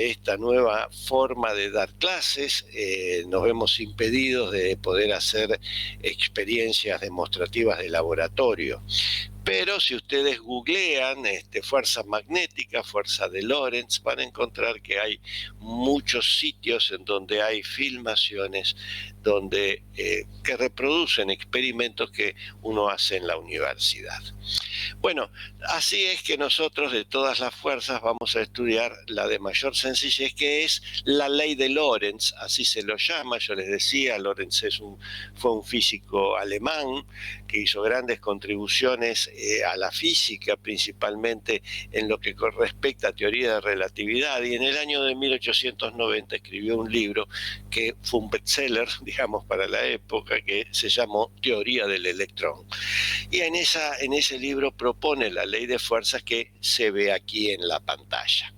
esta nueva forma de dar clases, nos vemos impedidos de poder hacer experiencias demostrativas de laboratorio. Pero si ustedes googlean fuerza magnética, fuerza de Lorentz, van a encontrar que hay muchos sitios en donde hay filmaciones que reproducen experimentos que uno hace en la universidad. Bueno, así es que nosotros de todas las fuerzas vamos a estudiar la de mayor sencillez, que es la ley de Lorentz, así se lo llama. Yo les decía, Lorentz fue un físico alemán que hizo grandes contribuciones a la física, principalmente en lo que respecta a teoría de relatividad, y en el año de 1890 escribió un libro que fue un bestseller, digamos, para la época, que se llamó Teoría del Electrón. Y en ese libro propone la ley de fuerzas que se ve aquí en la pantalla.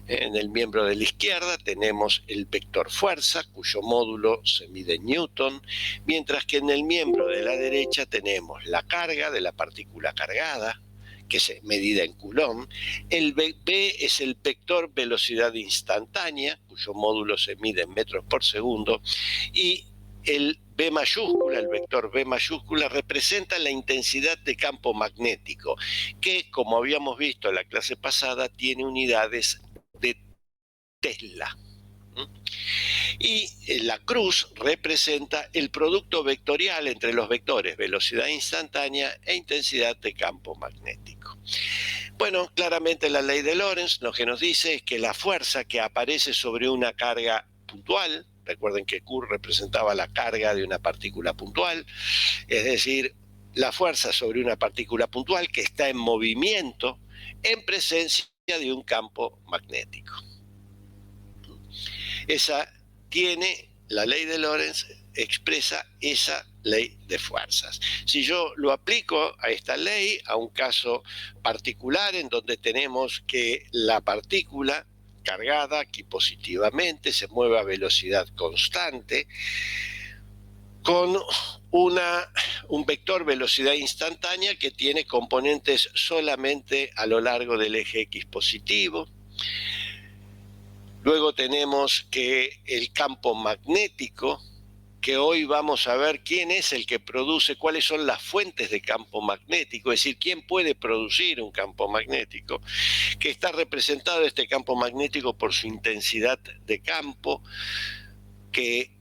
En el miembro de la izquierda tenemos el vector fuerza, cuyo módulo se mide en Newton, mientras que en el miembro de la derecha tenemos la carga de la partícula cargada, que es medida en Coulomb. El B es el vector velocidad instantánea, cuyo módulo se mide en metros por segundo, y el B mayúscula, el vector B mayúscula, representa la intensidad de campo magnético, que, como habíamos visto en la clase pasada, tiene unidades de Tesla. Y la cruz representa el producto vectorial entre los vectores velocidad instantánea e intensidad de campo magnético. Bueno, claramente la ley de Lorentz lo que nos dice es que la fuerza que aparece sobre una carga puntual, recuerden que Q representaba la carga de una partícula puntual, es decir, la fuerza sobre una partícula puntual que está en movimiento en presencia de un campo magnético. La ley de Lorentz expresa esa ley de fuerzas. Si yo lo aplico a esta ley, a un caso particular en donde tenemos que la partícula cargada aquí positivamente se mueve a velocidad constante con un vector velocidad instantánea que tiene componentes solamente a lo largo del eje X positivo. Luego tenemos que el campo magnético, que hoy vamos a ver quién es el que produce, cuáles son las fuentes de campo magnético, es decir, quién puede producir un campo magnético, que está representado este campo magnético por su intensidad de campo, que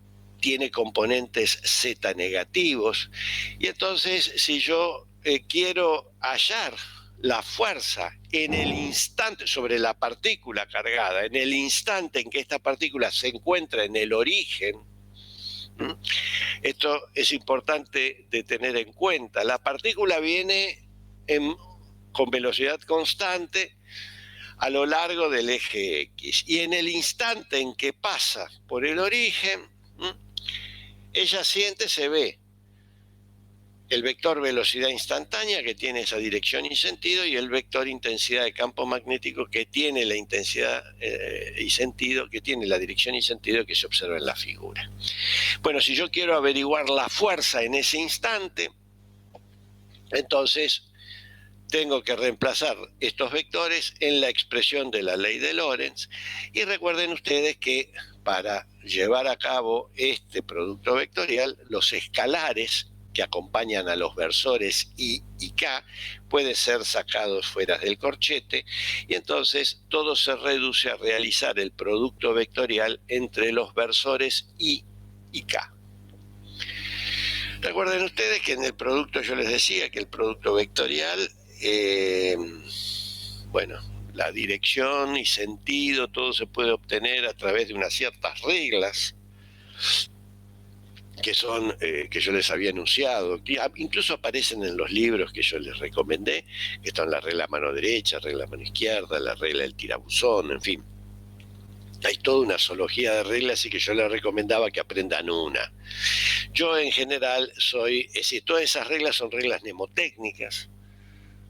tiene componentes Z negativos. Y entonces, si yo quiero hallar la fuerza en el instante sobre la partícula cargada, en el instante en que esta partícula se encuentra en el origen, esto es importante de tener en cuenta. La partícula viene con velocidad constante a lo largo del eje X, y en el instante en que pasa por el origen, ella se ve el vector velocidad instantánea, que tiene esa dirección y sentido, y el vector intensidad de campo magnético, que tiene la intensidad y sentido, que tiene la dirección y sentido que se observa en la figura. Bueno, si yo quiero averiguar la fuerza en ese instante, entonces tengo que reemplazar estos vectores en la expresión de la ley de Lorentz. Y recuerden ustedes que para llevar a cabo este producto vectorial, los escalares que acompañan a los versores I y K pueden ser sacados fuera del corchete, y entonces todo se reduce a realizar el producto vectorial entre los versores I y K. Recuerden ustedes que en el producto, yo les decía que el producto vectorial, la dirección y sentido, todo se puede obtener a través de unas ciertas reglas que yo les había anunciado, que incluso aparecen en los libros que yo les recomendé, que están la regla mano derecha, regla mano izquierda, la regla del tirabuzón, en fin. Hay toda una zoología de reglas, y que yo les recomendaba que aprendan una. Yo en general todas esas reglas son reglas mnemotécnicas,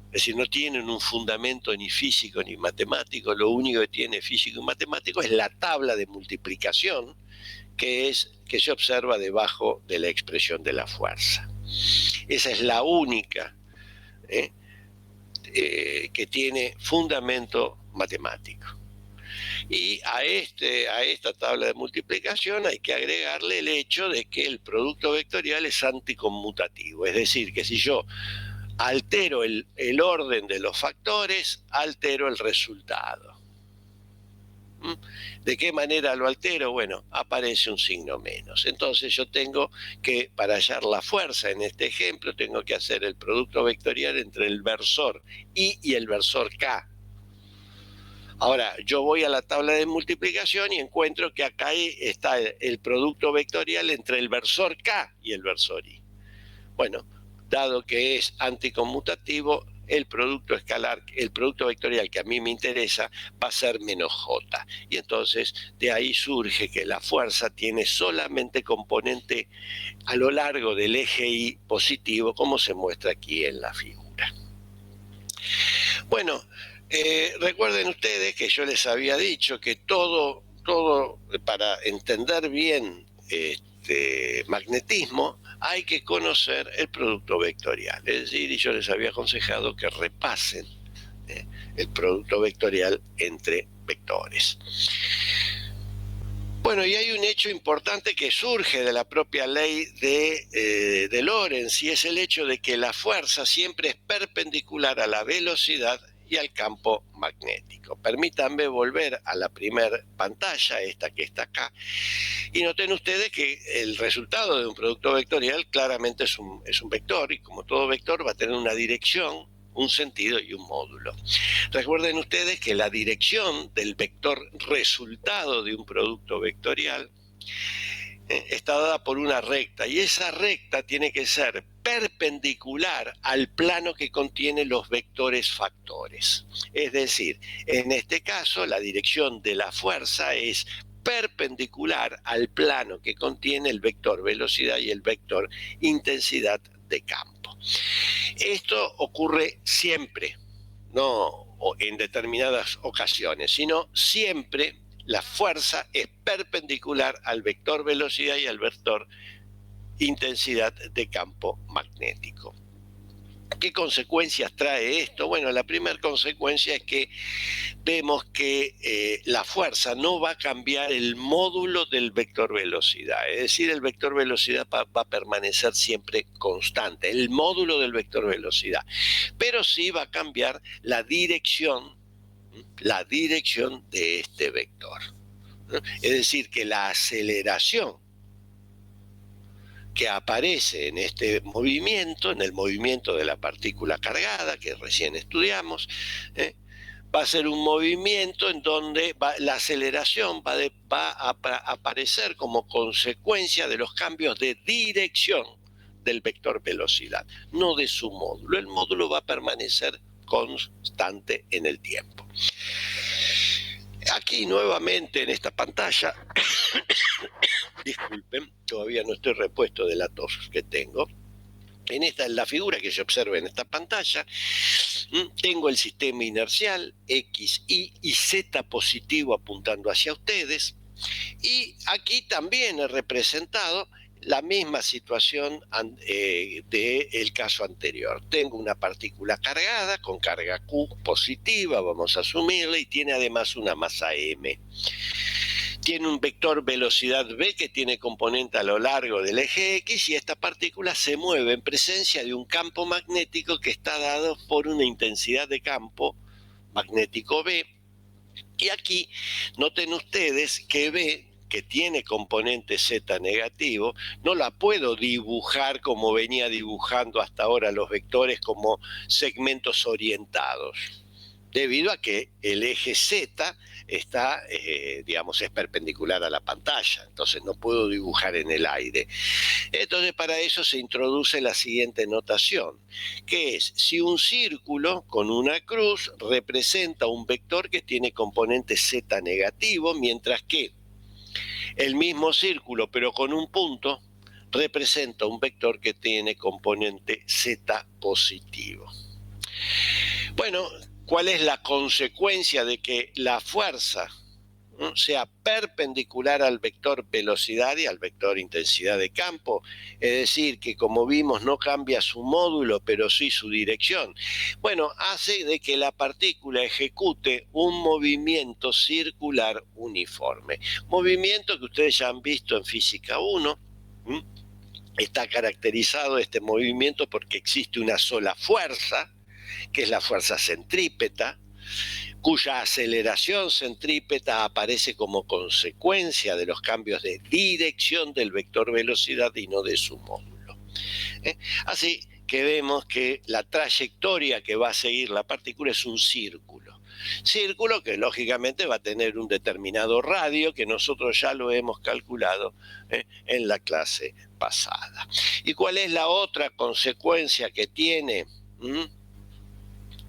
es decir, no tienen un fundamento ni físico ni matemático. Lo único que tiene físico y matemático es la tabla de multiplicación que se observa debajo de la expresión de la fuerza. Esa es la única que tiene fundamento matemático. Y a esta tabla de multiplicación hay que agregarle el hecho de que el producto vectorial es anticonmutativo. Es decir, que si yo altero el orden de los factores, altero el resultado. ¿De qué manera lo altero? Bueno, aparece un signo menos. Entonces yo tengo que, para hallar la fuerza en este ejemplo, tengo que hacer el producto vectorial entre el versor I y el versor K. Ahora, yo voy a la tabla de multiplicación y encuentro que acá está el producto vectorial entre el versor K y el versor I. Bueno, dado que es anticonmutativo, el producto escalar, el producto vectorial que a mí me interesa va a ser menos J. Y entonces de ahí surge que la fuerza tiene solamente componente a lo largo del eje Y positivo, como se muestra aquí en la figura. Bueno, recuerden ustedes que yo les había dicho que todo para entender bien magnetismo, hay que conocer el producto vectorial. Es decir, y yo les había aconsejado que repasen el producto vectorial entre vectores. Bueno, y hay un hecho importante que surge de la propia ley de Lorentz, y es el hecho de que la fuerza siempre es perpendicular a la velocidad y al campo magnético. Permítanme volver a la primera pantalla, esta que está acá, y noten ustedes que el resultado de un producto vectorial claramente es un vector, y como todo vector va a tener una dirección, un sentido y un módulo. Recuerden ustedes que la dirección del vector resultado de un producto vectorial está dada por una recta, y esa recta tiene que ser perpendicular al plano que contiene los vectores factores. Es decir, en este caso la dirección de la fuerza es perpendicular al plano que contiene el vector velocidad y el vector intensidad de campo. Esto ocurre siempre, no en determinadas ocasiones, sino siempre la fuerza es perpendicular al vector velocidad y al vector intensidad de campo magnético. ¿Qué consecuencias trae esto? Bueno, la primera consecuencia es que vemos que la fuerza no va a cambiar el módulo del vector velocidad, es decir, el vector velocidad va a permanecer siempre constante, el módulo del vector velocidad, pero sí va a cambiar la dirección de este vector. Es decir, que la aceleración que aparece en este movimiento, en el movimiento de la partícula cargada que recién estudiamos, va a ser un movimiento en donde la aceleración va a aparecer como consecuencia de los cambios de dirección del vector velocidad, no de su módulo. El módulo va a permanecer constante en el tiempo. Aquí nuevamente en esta pantalla, disculpen, todavía no estoy repuesto de la tos que tengo. En la figura que se observa en esta pantalla, tengo el sistema inercial X, Y y Z positivo apuntando hacia ustedes. Y aquí también he representado la misma situación del caso anterior. Tengo una partícula cargada con carga Q positiva, vamos a asumirla, y tiene además una masa M. Tiene un vector velocidad v que tiene componente a lo largo del eje X, y esta partícula se mueve en presencia de un campo magnético que está dado por una intensidad de campo magnético V. Y aquí noten ustedes que V, que tiene componente Z negativo, no la puedo dibujar como venía dibujando hasta ahora los vectores, como segmentos orientados, debido a que el eje Z está, es perpendicular a la pantalla, entonces no puedo dibujar en el aire. Entonces para eso se introduce la siguiente notación, que es: si un círculo con una cruz representa un vector que tiene componente Z negativo, mientras que el mismo círculo pero con un punto representa un vector que tiene componente Z positivo. Bueno, ¿cuál es la consecuencia de que la fuerza sea perpendicular al vector velocidad y al vector intensidad de campo, es decir, que como vimos no cambia su módulo, pero sí su dirección. Bueno, hace de que la partícula ejecute un movimiento circular uniforme. Movimiento que ustedes ya han visto en Física 1. Está caracterizado este movimiento porque existe una sola fuerza, que es la fuerza centrípeta, cuya aceleración centrípeta aparece como consecuencia de los cambios de dirección del vector velocidad y no de su módulo. Así que vemos que la trayectoria que va a seguir la partícula es un círculo. Círculo que lógicamente va a tener un determinado radio que nosotros ya lo hemos calculado en la clase pasada. ¿Y cuál es la otra consecuencia que tiene?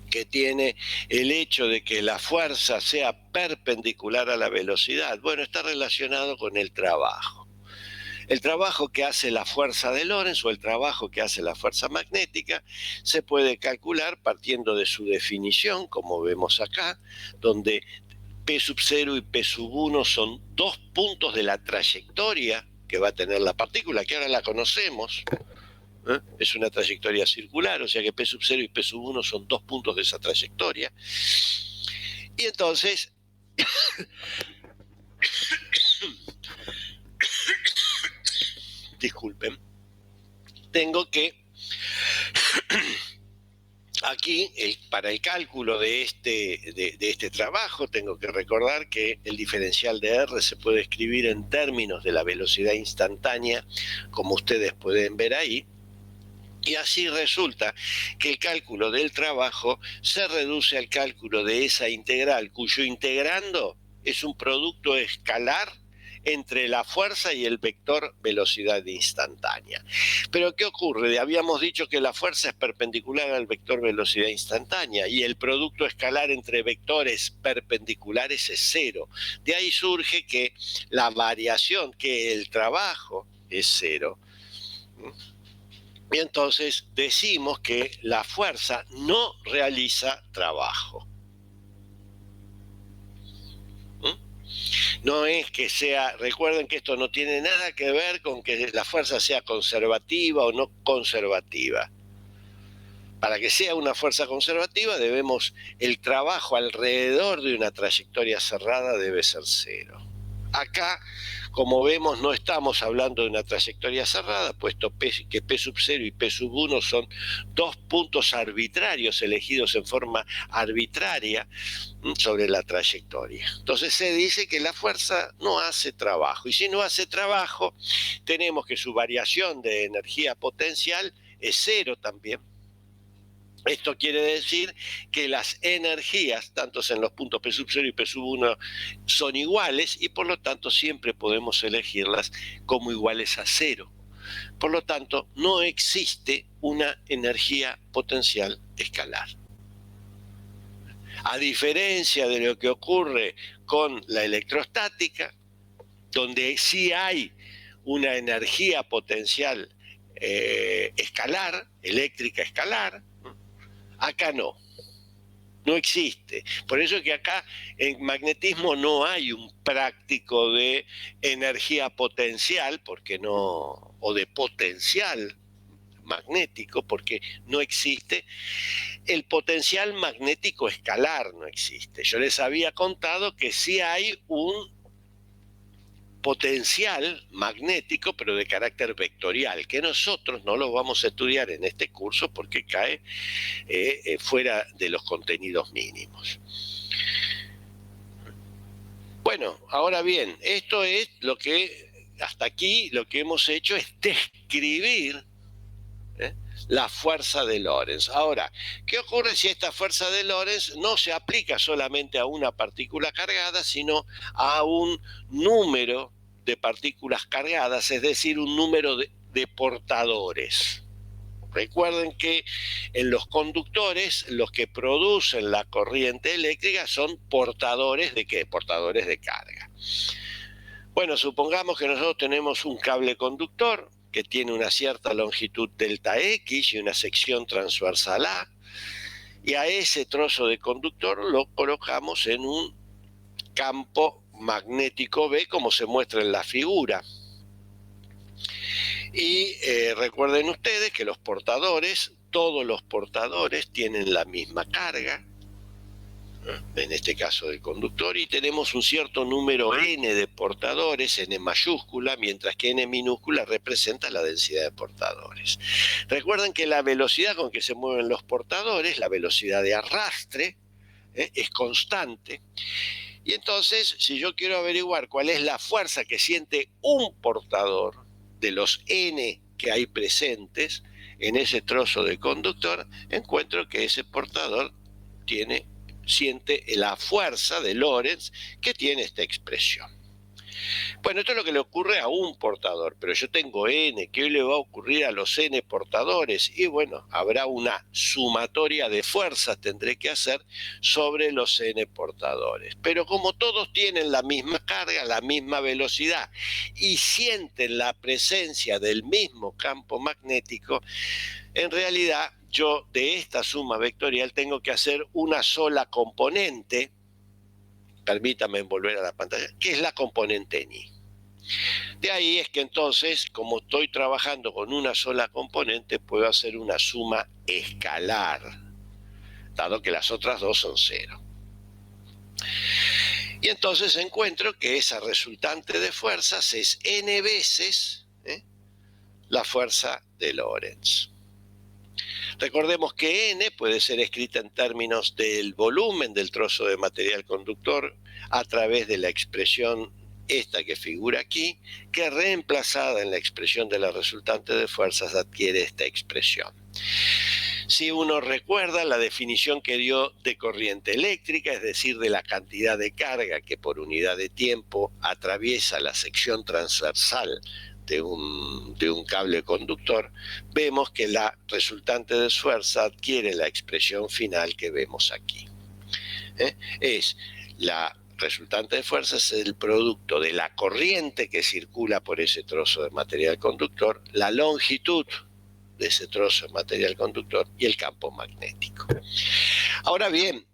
Que tiene el hecho de que la fuerza sea perpendicular a la velocidad. Bueno, está relacionado con el trabajo. El trabajo que hace la fuerza de Lorentz o el trabajo que hace la fuerza magnética se puede calcular partiendo de su definición, como vemos acá, donde P sub 0 y P sub 1 son dos puntos de la trayectoria que va a tener la partícula, que ahora la conocemos. Es una trayectoria circular, o sea que P sub 0 y P sub 1 son dos puntos de esa trayectoria. Y entonces, disculpen, tengo que, aquí, para el cálculo de este trabajo, tengo que recordar que el diferencial de R se puede escribir en términos de la velocidad instantánea, como ustedes pueden ver ahí. Y así resulta que el cálculo del trabajo se reduce al cálculo de esa integral, cuyo integrando es un producto escalar entre la fuerza y el vector velocidad instantánea. Pero ¿qué ocurre? Habíamos dicho que la fuerza es perpendicular al vector velocidad instantánea y el producto escalar entre vectores perpendiculares es cero. De ahí surge que la variación, que el trabajo es cero. Y entonces decimos que la fuerza no realiza trabajo. No es que sea, recuerden que esto no tiene nada que ver con que la fuerza sea conservativa o no conservativa. Para que sea una fuerza conservativa el trabajo alrededor de una trayectoria cerrada debe ser cero. Acá, como vemos, no estamos hablando de una trayectoria cerrada, puesto que P sub 0 y P sub 1 son dos puntos arbitrarios elegidos en forma arbitraria sobre la trayectoria. Entonces se dice que la fuerza no hace trabajo, y si no hace trabajo, tenemos que su variación de energía potencial es cero también. Esto quiere decir que las energías, tanto en los puntos P sub 0 y P sub 1, son iguales y por lo tanto siempre podemos elegirlas como iguales a cero. Por lo tanto, no existe una energía potencial escalar. A diferencia de lo que ocurre con la electrostática, donde sí hay una energía potencial escalar, eléctrica escalar, acá no existe. Por eso es que acá en magnetismo no hay un práctico de energía potencial, o de potencial magnético, porque no existe. El potencial magnético escalar no existe. Yo les había contado que sí hay un potencial magnético, pero de carácter vectorial, que nosotros no lo vamos a estudiar en este curso porque cae fuera de los contenidos mínimos. Bueno, ahora bien, esto es lo que, hasta aquí lo que hemos hecho es describir la fuerza de Lorentz. Ahora, ¿qué ocurre si esta fuerza de Lorentz no se aplica solamente a una partícula cargada, sino a un número de partículas cargadas, es decir, un número de portadores? Recuerden que en los conductores los que producen la corriente eléctrica son portadores ¿de qué? Portadores de carga. Bueno, supongamos que nosotros tenemos un cable conductor que tiene una cierta longitud delta X y una sección transversal A, y a ese trozo de conductor lo colocamos en un campo magnético B, como se muestra en la figura. Y recuerden ustedes que los portadores, todos los portadores tienen la misma carga, en este caso del conductor, y tenemos un cierto número n de portadores, n mayúscula, mientras que n minúscula representa la densidad de portadores. Recuerden que la velocidad con que se mueven los portadores, la velocidad de arrastre, es constante. Y entonces, si yo quiero averiguar cuál es la fuerza que siente un portador de los n que hay presentes en ese trozo de conductor, encuentro que ese portador siente la fuerza de Lorentz que tiene esta expresión. Bueno, esto es lo que le ocurre a un portador, pero yo tengo n, ¿qué le va a ocurrir a los n portadores? Y bueno, habrá una sumatoria de fuerzas, tendré que hacer sobre los n portadores. Pero como todos tienen la misma carga, la misma velocidad y sienten la presencia del mismo campo magnético, en realidad yo de esta suma vectorial tengo que hacer una sola componente. Permítame volver a la pantalla, que es la componente ni. De ahí es que entonces, como estoy trabajando con una sola componente, puedo hacer una suma escalar, dado que las otras dos son cero. Y entonces encuentro que esa resultante de fuerzas es n veces la fuerza de Lorentz. Recordemos que n puede ser escrita en términos del volumen del trozo de material conductor a través de la expresión esta que figura aquí, que reemplazada en la expresión de la resultante de fuerzas adquiere esta expresión. Si uno recuerda la definición que dio de corriente eléctrica, es decir, de la cantidad de carga que por unidad de tiempo atraviesa la sección transversal de un cable conductor, vemos que la resultante de fuerza adquiere la expresión final que vemos aquí. La resultante de fuerza es el producto de la corriente que circula por ese trozo de material conductor, la longitud de ese trozo de material conductor y el campo magnético. Ahora bien,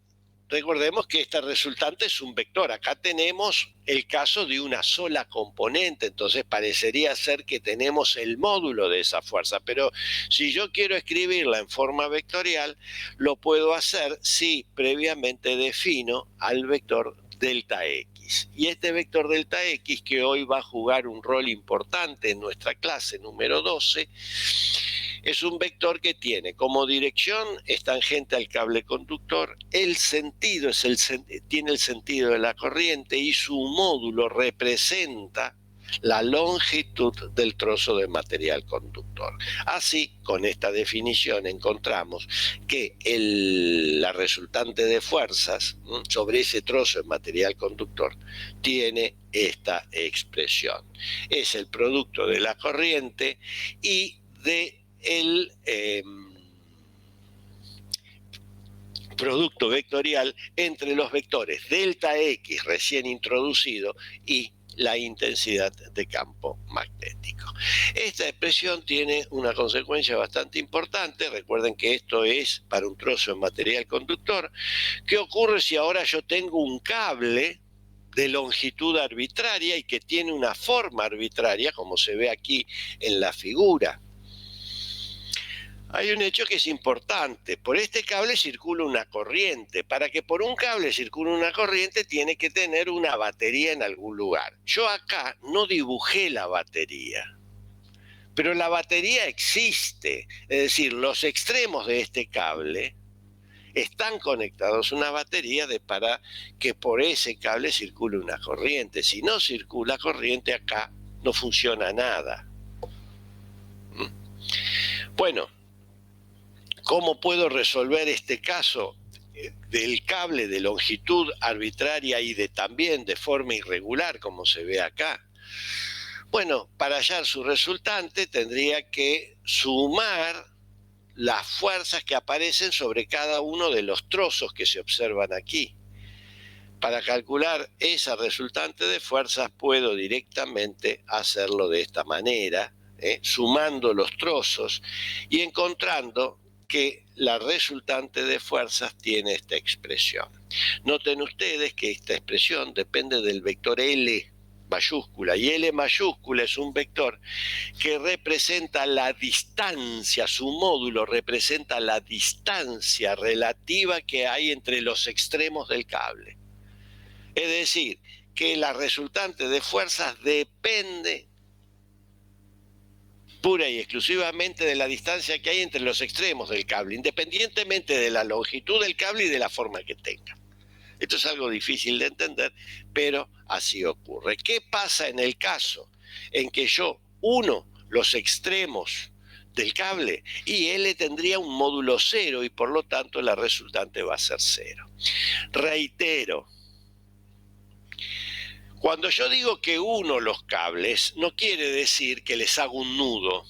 recordemos que esta resultante es un vector. Acá tenemos el caso de una sola componente, entonces parecería ser que tenemos el módulo de esa fuerza, pero si yo quiero escribirla en forma vectorial, lo puedo hacer si previamente defino al vector delta X. Y este vector delta X, que hoy va a jugar un rol importante en nuestra clase número 12, es un vector que tiene como dirección es tangente al cable conductor, el sentido tiene el sentido de la corriente y su módulo representa la longitud del trozo de material conductor. Así, con esta definición encontramos que la resultante de fuerzas sobre ese trozo de material conductor tiene esta expresión. Es el producto de la corriente y de el producto vectorial entre los vectores delta X recién introducido y la intensidad de campo magnético. Esta expresión tiene una consecuencia bastante importante. Recuerden que esto es para un trozo de material conductor. ¿Qué ocurre si ahora yo tengo un cable de longitud arbitraria y que tiene una forma arbitraria, como se ve aquí en la figura? Hay un hecho que es importante. Por este cable circula una corriente. Para que por un cable circule una corriente tiene que tener una batería en algún lugar. Yo acá no dibujé la batería, pero la batería existe. Es decir, los extremos de este cable están conectados a una batería para que por ese cable circule una corriente. Si no circula corriente acá, no funciona nada. Bueno, ¿cómo puedo resolver este caso del cable de longitud arbitraria y también de forma irregular, como se ve acá? Bueno, para hallar su resultante tendría que sumar las fuerzas que aparecen sobre cada uno de los trozos que se observan aquí. Para calcular esa resultante de fuerzas puedo directamente hacerlo de esta manera, sumando los trozos y encontrando que la resultante de fuerzas tiene esta expresión. Noten ustedes que esta expresión depende del vector L mayúscula, y L mayúscula es un vector que representa la distancia, su módulo representa la distancia relativa que hay entre los extremos del cable. Es decir, que la resultante de fuerzas depende pura y exclusivamente de la distancia que hay entre los extremos del cable, independientemente de la longitud del cable y de la forma que tenga. Esto es algo difícil de entender, pero así ocurre. ¿Qué pasa en el caso en que yo uno los extremos del cable? Y L tendría un módulo 0 y por lo tanto la resultante va a ser 0. Reitero, cuando yo digo que uno los cables, no quiere decir que les hago un nudo,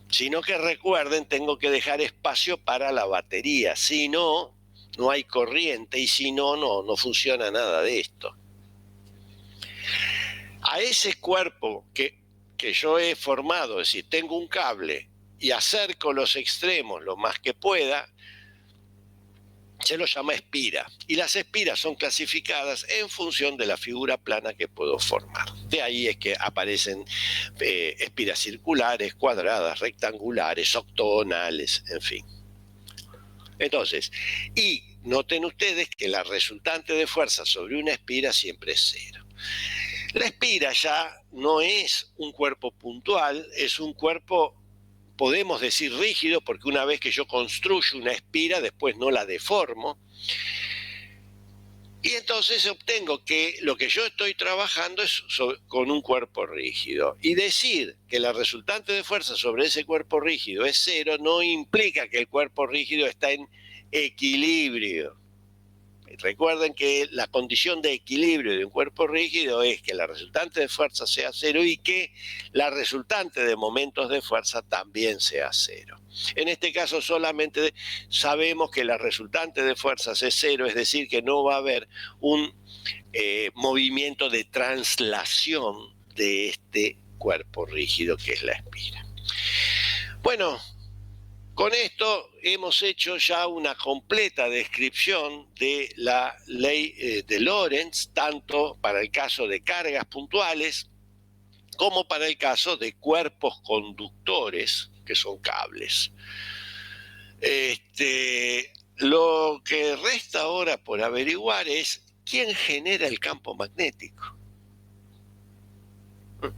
sino que recuerden, tengo que dejar espacio para la batería, si no, no hay corriente, y si no, no funciona nada de esto. A ese cuerpo que yo he formado, es decir, tengo un cable y acerco los extremos lo más que pueda, se lo llama espira, y las espiras son clasificadas en función de la figura plana que puedo formar. De ahí es que aparecen espiras circulares, cuadradas, rectangulares, octogonales, en fin. Entonces, y noten ustedes que la resultante de fuerza sobre una espira siempre es 0. La espira ya no es un cuerpo puntual, es un cuerpo, podemos decir rígido, porque una vez que yo construyo una espira, después no la deformo. Y entonces obtengo que lo que yo estoy trabajando es con un cuerpo rígido. Y decir que la resultante de fuerza sobre ese cuerpo rígido es 0 no implica que el cuerpo rígido está en equilibrio. Recuerden que la condición de equilibrio de un cuerpo rígido es que la resultante de fuerza sea 0 y que la resultante de momentos de fuerza también sea 0. En este caso solamente sabemos que la resultante de fuerzas es 0, es decir, que no va a haber un movimiento de translación de este cuerpo rígido que es la espira. Bueno, con esto hemos hecho ya una completa descripción de la ley de Lorentz, tanto para el caso de cargas puntuales como para el caso de cuerpos conductores, que son cables. Lo que resta ahora por averiguar es quién genera el campo magnético.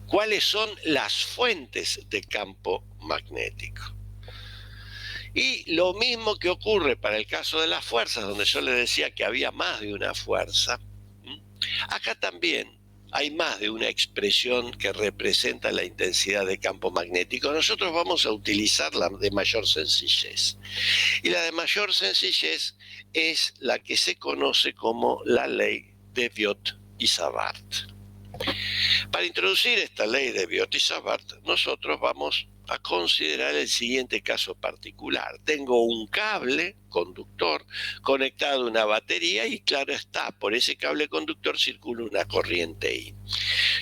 ¿Cuáles son las fuentes de campo magnético? Y lo mismo que ocurre para el caso de las fuerzas, donde yo les decía que había más de una fuerza, acá también hay más de una expresión que representa la intensidad de campo magnético. Nosotros vamos a utilizar la de mayor sencillez. Y la de mayor sencillez es la que se conoce como la ley de Biot y Savart. Para introducir esta ley de Biot y Savart, nosotros vamos a considerar el siguiente caso particular. Tengo un cable conductor conectado a una batería y claro está, por ese cable conductor circula una corriente I.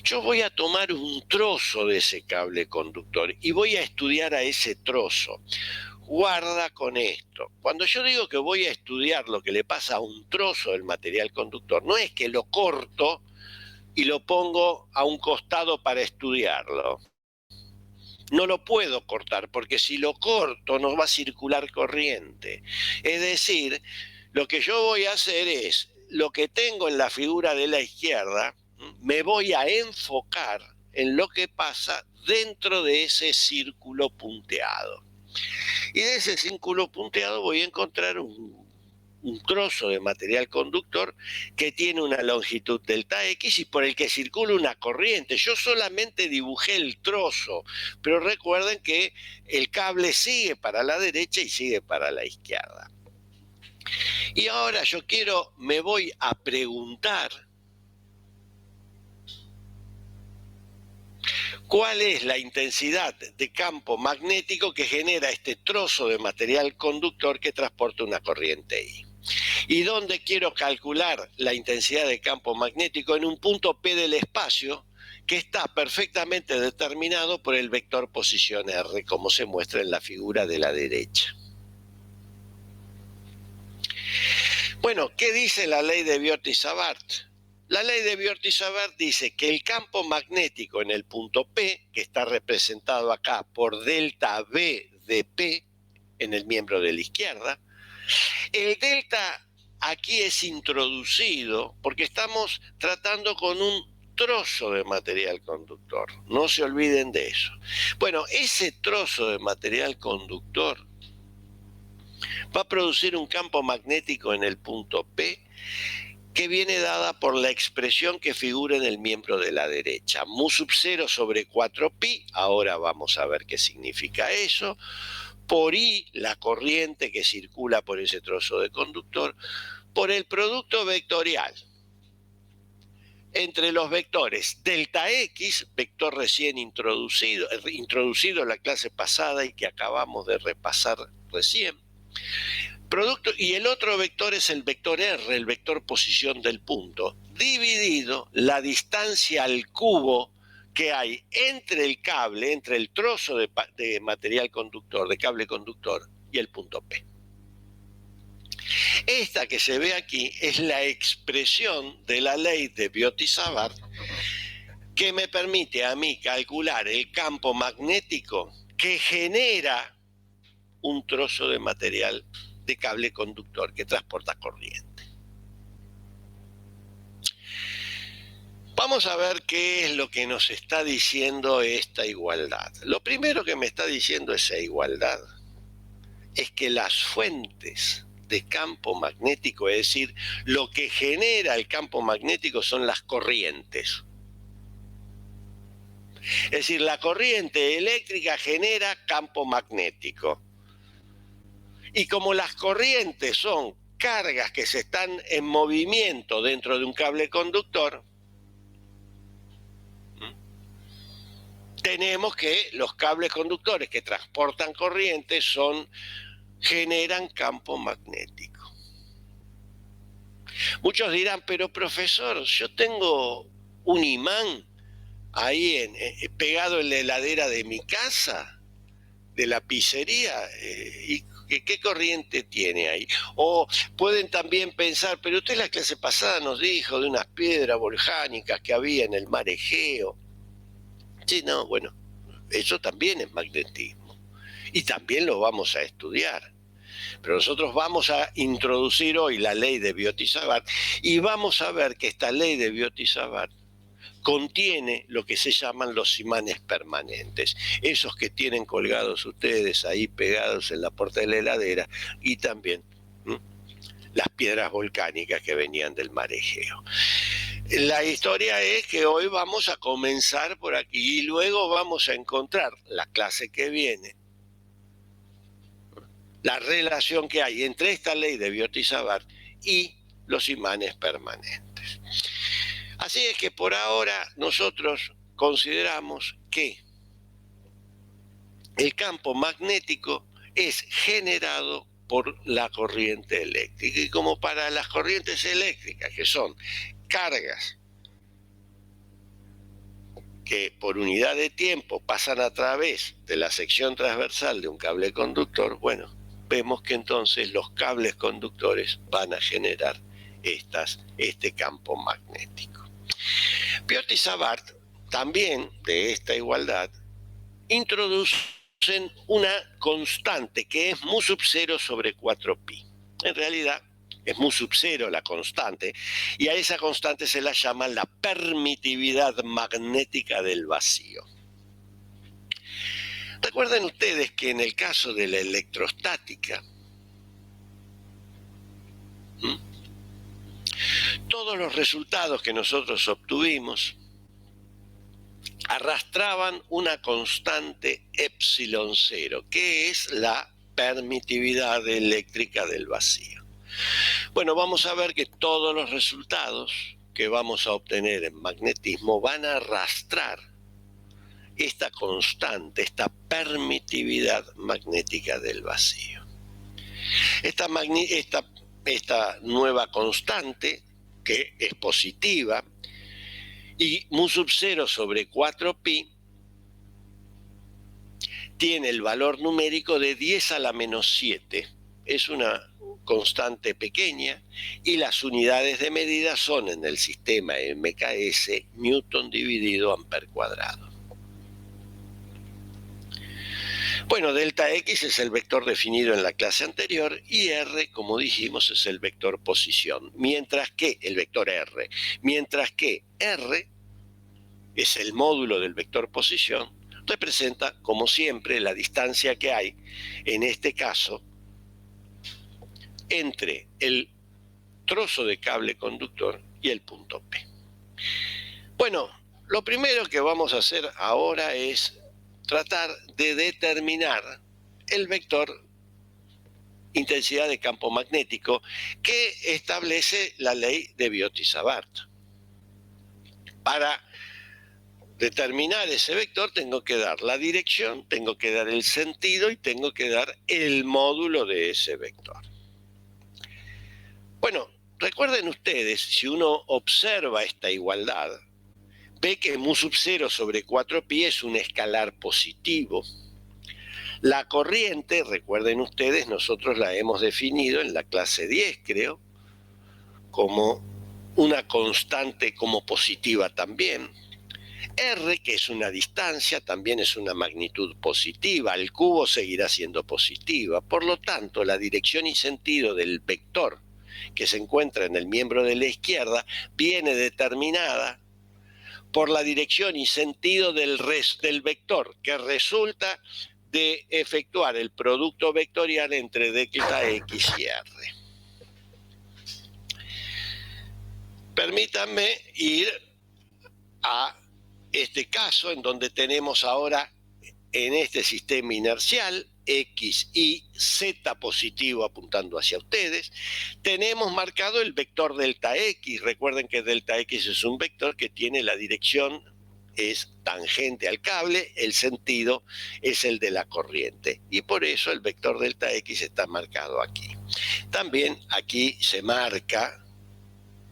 Yo voy a tomar un trozo de ese cable conductor y voy a estudiar a ese trozo. Guarda con esto. Cuando yo digo que voy a estudiar lo que le pasa a un trozo del material conductor, no es que lo corto y lo pongo a un costado para estudiarlo. No lo puedo cortar, porque si lo corto no va a circular corriente. Es decir, lo que yo voy a hacer es, lo que tengo en la figura de la izquierda, me voy a enfocar en lo que pasa dentro de ese círculo punteado. Y de ese círculo punteado voy a encontrar un trozo de material conductor que tiene una longitud delta X y por el que circula una corriente. Yo solamente dibujé el trozo, pero recuerden que el cable sigue para la derecha y sigue para la izquierda. Y ahora me voy a preguntar ¿cuál es la intensidad de campo magnético que genera este trozo de material conductor que transporta una corriente I? ¿Y dónde quiero calcular la intensidad de campo magnético? En un punto P del espacio, que está perfectamente determinado por el vector posición R, como se muestra en la figura de la derecha. Bueno, ¿qué dice la ley de Biot-Savart? La ley de Biot-Savart dice que el campo magnético en el punto P, que está representado acá por delta B de P en el miembro de la izquierda, el delta aquí es introducido porque estamos tratando con un trozo de material conductor. No se olviden de eso. Bueno, ese trozo de material conductor va a producir un campo magnético en el punto P que viene dada por la expresión que figura en el miembro de la derecha. Mu sub 0 sobre 4pi, ahora vamos a ver qué significa eso, por I, la corriente que circula por ese trozo de conductor, por el producto vectorial entre los vectores delta X, vector recién introducido en la clase pasada y que acabamos de repasar recién, y el otro vector es el vector R, el vector posición del punto, dividido la distancia al cubo que hay entre el cable, entre el trozo de material conductor, de cable conductor, y el punto P. Esta que se ve aquí es la expresión de la ley de Biot-Savart que me permite a mí calcular el campo magnético que genera un trozo de material de cable conductor que transporta corriente. Vamos a ver qué es lo que nos está diciendo esta igualdad. Lo primero que me está diciendo esa igualdad es que las fuentes de campo magnético, es decir, lo que genera el campo magnético son las corrientes. Es decir, la corriente eléctrica genera campo magnético. Y como las corrientes son cargas que se están en movimiento dentro de un cable conductor, tenemos que los cables conductores que transportan corriente generan campo magnético. Muchos dirán, pero profesor, yo tengo un imán ahí pegado en la heladera de mi casa, de la pizzería, ¿y qué corriente tiene ahí? O pueden también pensar, pero usted en la clase pasada nos dijo de unas piedras volcánicas que había en el mar Egeo. Sí, no, bueno, eso también es magnetismo. Y también lo vamos a estudiar. Pero nosotros vamos a introducir hoy la ley de Biot-Savart y vamos a ver que esta ley de Biot-Savart contiene lo que se llaman los imanes permanentes, esos que tienen colgados ustedes ahí pegados en la puerta de la heladera, y también las piedras volcánicas que venían del mar Egeo. La historia es que hoy vamos a comenzar por aquí y luego vamos a encontrar la clase que viene la relación que hay entre esta ley de Biot-Savart y los imanes permanentes. Así es que por ahora nosotros consideramos que el campo magnético es generado por la corriente eléctrica. Y como para las corrientes eléctricas, que son cargas que por unidad de tiempo pasan a través de la sección transversal de un cable conductor, bueno, vemos que entonces los cables conductores van a generar este campo magnético. Biot-Savart, también de esta igualdad, introducen una constante que es mu sub 0 sobre 4pi. En realidad es mu sub 0 la constante, y a esa constante se la llama la permitividad magnética del vacío. Recuerden ustedes que en el caso de la electrostática, todos los resultados que nosotros obtuvimos arrastraban una constante epsilon 0, que es la permitividad eléctrica del vacío. Bueno, vamos a ver que todos los resultados que vamos a obtener en magnetismo van a arrastrar esta constante, esta permitividad magnética del vacío. Esta nueva constante, que es positiva, Y mu sub 0 sobre 4pi tiene el valor numérico de 10 a la menos 7. Es una constante pequeña y las unidades de medida son en el sistema MKS Newton dividido Ampere cuadrado. Bueno, delta X es el vector definido en la clase anterior y R, como dijimos, es el vector posición, mientras que el vector R, mientras que R es el módulo del vector posición, representa, como siempre, la distancia que hay, en este caso, entre el trozo de cable conductor y el punto P. Bueno, lo primero que vamos a hacer ahora es tratar de determinar el vector intensidad de campo magnético que establece la ley de Biot-Savart. Para determinar ese vector tengo que dar la dirección, tengo que dar el sentido y tengo que dar el módulo de ese vector. Bueno, recuerden ustedes, si uno observa esta igualdad, ve que mu sub 0 sobre 4pi es un escalar positivo. La corriente, recuerden ustedes, nosotros la hemos definido en la clase 10, creo, como una constante como positiva también. R, que es una distancia, también es una magnitud positiva. El cubo seguirá siendo positiva. Por lo tanto, la dirección y sentido del vector que se encuentra en el miembro de la izquierda viene determinada por la dirección y sentido del vector, que resulta de efectuar el producto vectorial entre delta X y R. Permítanme ir a este caso en donde tenemos ahora en este sistema inercial X, Y, Z positivo apuntando hacia ustedes. Tenemos marcado el vector delta X. Recuerden que delta X es un vector que tiene la dirección, es tangente al cable, el sentido es el de la corriente. Y por eso el vector delta X está marcado aquí. También aquí se marca,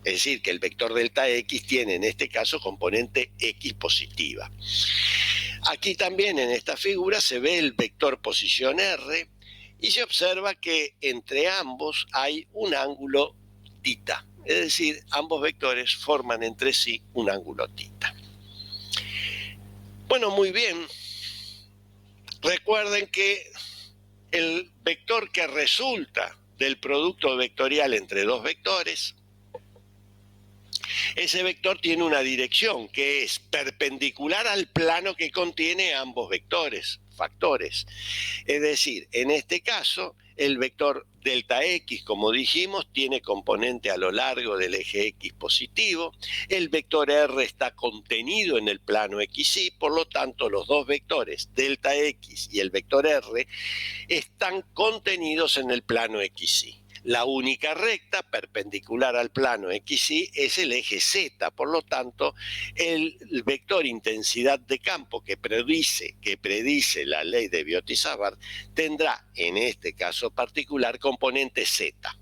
es decir, que el vector delta X tiene en este caso componente X positiva. Aquí también en esta figura se ve el vector posición R y se observa que entre ambos hay un ángulo tita. Es decir, ambos vectores forman entre sí un ángulo tita. Bueno, muy bien. Recuerden que el vector que resulta del producto vectorial entre dos vectores, ese vector tiene una dirección que es perpendicular al plano que contiene ambos vectores, factores. Es decir, en este caso, el vector delta X, como dijimos, tiene componente a lo largo del eje X positivo. El vector R está contenido en el plano XY, por lo tanto, los dos vectores, delta X y el vector R, están contenidos en el plano XY. La única recta perpendicular al plano XY es el eje Z, por lo tanto, el vector intensidad de campo que predice la ley de Biot-Savart tendrá, en este caso particular, componente Z.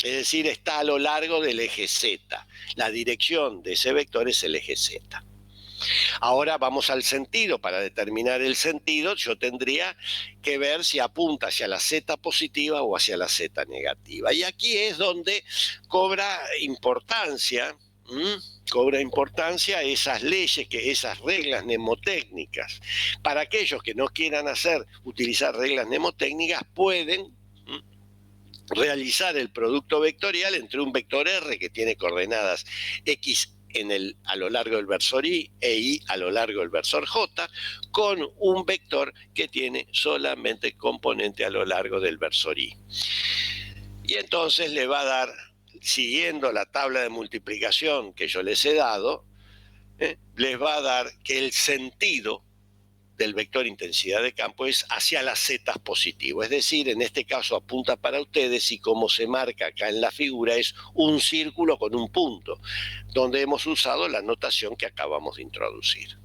Es decir, está a lo largo del eje Z. La dirección de ese vector es el eje Z. Ahora vamos al sentido. Para determinar el sentido, yo tendría que ver si apunta hacia la Z positiva o hacia la Z negativa. Y aquí es donde cobra importancia esas leyes, esas reglas mnemotécnicas. Para aquellos que no quieran utilizar reglas mnemotécnicas, pueden realizar el producto vectorial entre un vector R que tiene coordenadas X a lo largo del versor Y e Y a lo largo del versor J, con un vector que tiene solamente componente a lo largo del versor Y. Y entonces le va a dar, siguiendo la tabla de multiplicación que yo les he dado, les va a dar que el sentido del vector intensidad de campo es hacia las Z positivo, es decir, en este caso apunta para ustedes y como se marca acá en la figura es un círculo con un punto, donde hemos usado la notación que acabamos de introducir.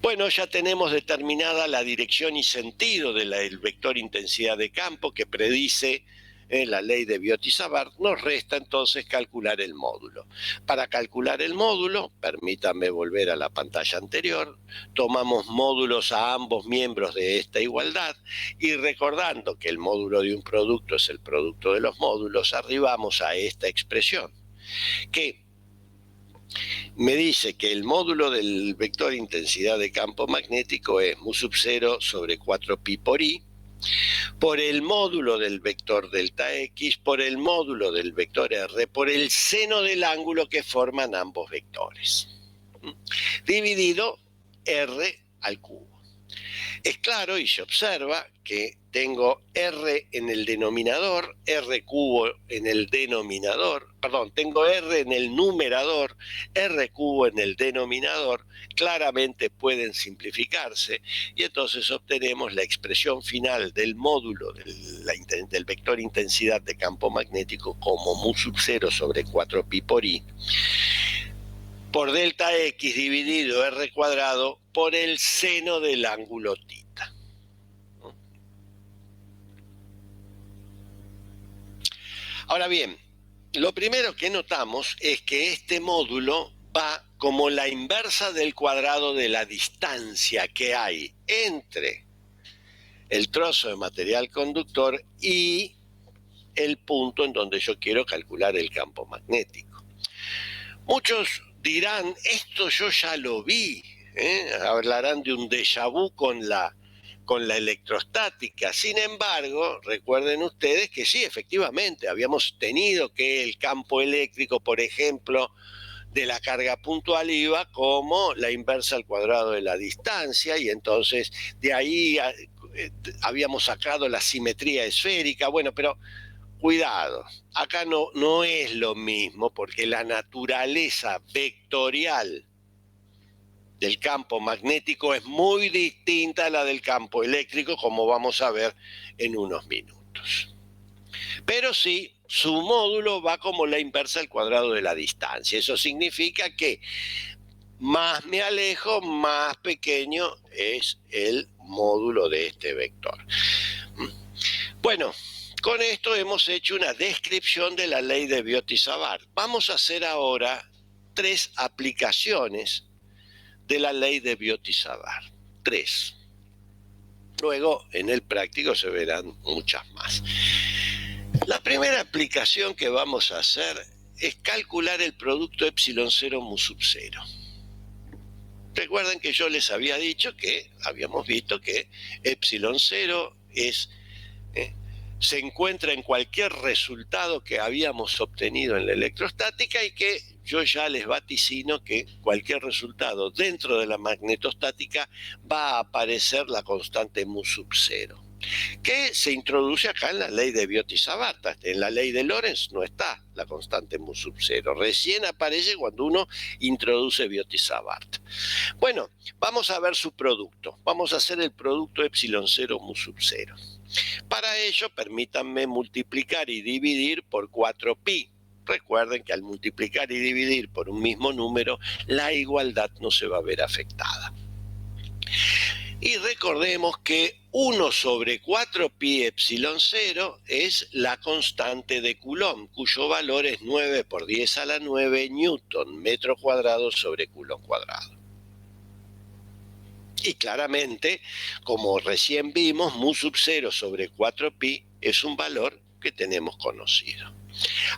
Bueno, ya tenemos determinada la dirección y sentido del vector intensidad de campo que predice la ley de Biot-Savart, nos resta entonces calcular el módulo. Para calcular el módulo, permítanme volver a la pantalla anterior, tomamos módulos a ambos miembros de esta igualdad y recordando que el módulo de un producto es el producto de los módulos, arribamos a esta expresión, que me dice que el módulo del vector intensidad de campo magnético es mu sub 0 sobre 4pi por i, por el módulo del vector delta x, por el módulo del vector r, por el seno del ángulo que forman ambos vectores, dividido r al cubo. Es claro y se observa que tengo r en el denominador, r cubo en el denominador, perdón, tengo r en el numerador, r cubo en el denominador, claramente pueden simplificarse y entonces obtenemos la expresión final del módulo del vector intensidad de campo magnético como mu sub 0 sobre 4pi por i por delta x dividido r cuadrado por el seno del ángulo tita. Ahora bien, lo primero que notamos es que este módulo va como la inversa del cuadrado de la distancia que hay entre el trozo de material conductor y el punto en donde yo quiero calcular el campo magnético. Muchos dirán, esto yo ya lo vi, hablarán de un déjà vu con la electrostática. Sin embargo, recuerden ustedes que sí, efectivamente, habíamos tenido que el campo eléctrico, por ejemplo, de la carga puntual iba como la inversa al cuadrado de la distancia y entonces de ahí habíamos sacado la simetría esférica. Bueno, pero cuidado, acá no es lo mismo porque la naturaleza vectorial del campo magnético es muy distinta a la del campo eléctrico, como vamos a ver en unos minutos. Pero sí, su módulo va como la inversa al cuadrado de la distancia. Eso significa que más me alejo, más pequeño es el módulo de este vector. Bueno, con esto hemos hecho una descripción de la ley de Biot-Savart. Vamos a hacer ahora 3 aplicaciones de la ley de Biot-Savart. 3. Luego, en el práctico se verán muchas más. La primera aplicación que vamos a hacer es calcular el producto epsilon 0 mu sub 0. Recuerden que yo les había dicho que habíamos visto que epsilon 0 se encuentra en cualquier resultado que habíamos obtenido en la electrostática y que yo ya les vaticino que cualquier resultado dentro de la magnetostática va a aparecer la constante mu sub 0, que se introduce acá en la ley de Biot-Savart. En la ley de Lorentz no está la constante mu sub 0, recién aparece cuando uno introduce Biot-Savart. Bueno, vamos a ver su producto, vamos a hacer el producto epsilon 0 mu sub 0. Para ello, permítanme multiplicar y dividir por 4pi. Recuerden que al multiplicar y dividir por un mismo número, la igualdad no se va a ver afectada. Y recordemos que 1 sobre 4pi epsilon 0 es la constante de Coulomb, cuyo valor es 9 por 10 a la 9 newton metro cuadrado sobre Coulomb cuadrado. Y claramente, como recién vimos, mu sub 0 sobre 4pi es un valor que tenemos conocido.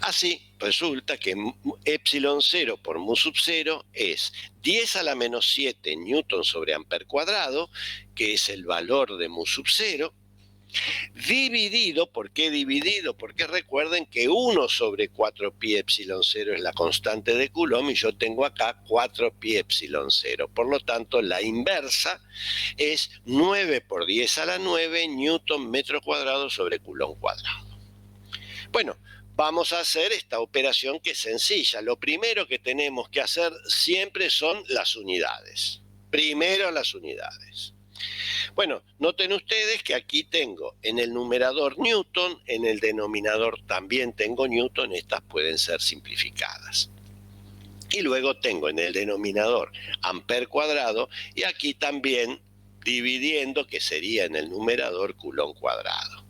Así, resulta que epsilon 0 por mu sub 0 es 10 a la menos 7 newton sobre amper cuadrado, que es el valor de mu sub 0, dividido, ¿por qué dividido? Porque recuerden que 1 sobre 4pi epsilon 0 es la constante de Coulomb y yo tengo acá 4pi epsilon 0. Por lo tanto, la inversa es 9 por 10 a la 9 newton metro cuadrado sobre Coulomb cuadrado. Bueno, vamos a hacer esta operación que es sencilla. Lo primero que tenemos que hacer siempre son las unidades. Primero las unidades. Bueno, noten ustedes que aquí tengo en el numerador Newton, en el denominador también tengo Newton, estas pueden ser simplificadas. Y luego tengo en el denominador amper cuadrado y aquí también dividiendo, que sería en el numerador Coulomb cuadrado.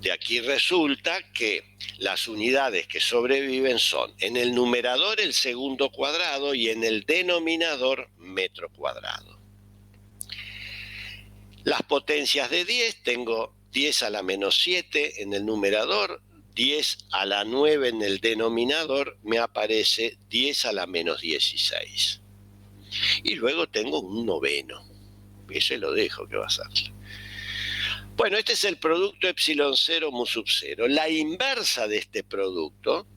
De aquí resulta que las unidades que sobreviven son en el numerador el segundo cuadrado y en el denominador metro cuadrado. Las potencias de 10, tengo 10 a la menos 7 en el numerador, 10 a la 9 en el denominador, me aparece 10 a la menos 16. Y luego tengo un noveno. Ese lo dejo que va a ser. Bueno, este es el producto epsilon 0 mu sub 0. La inversa de este producto,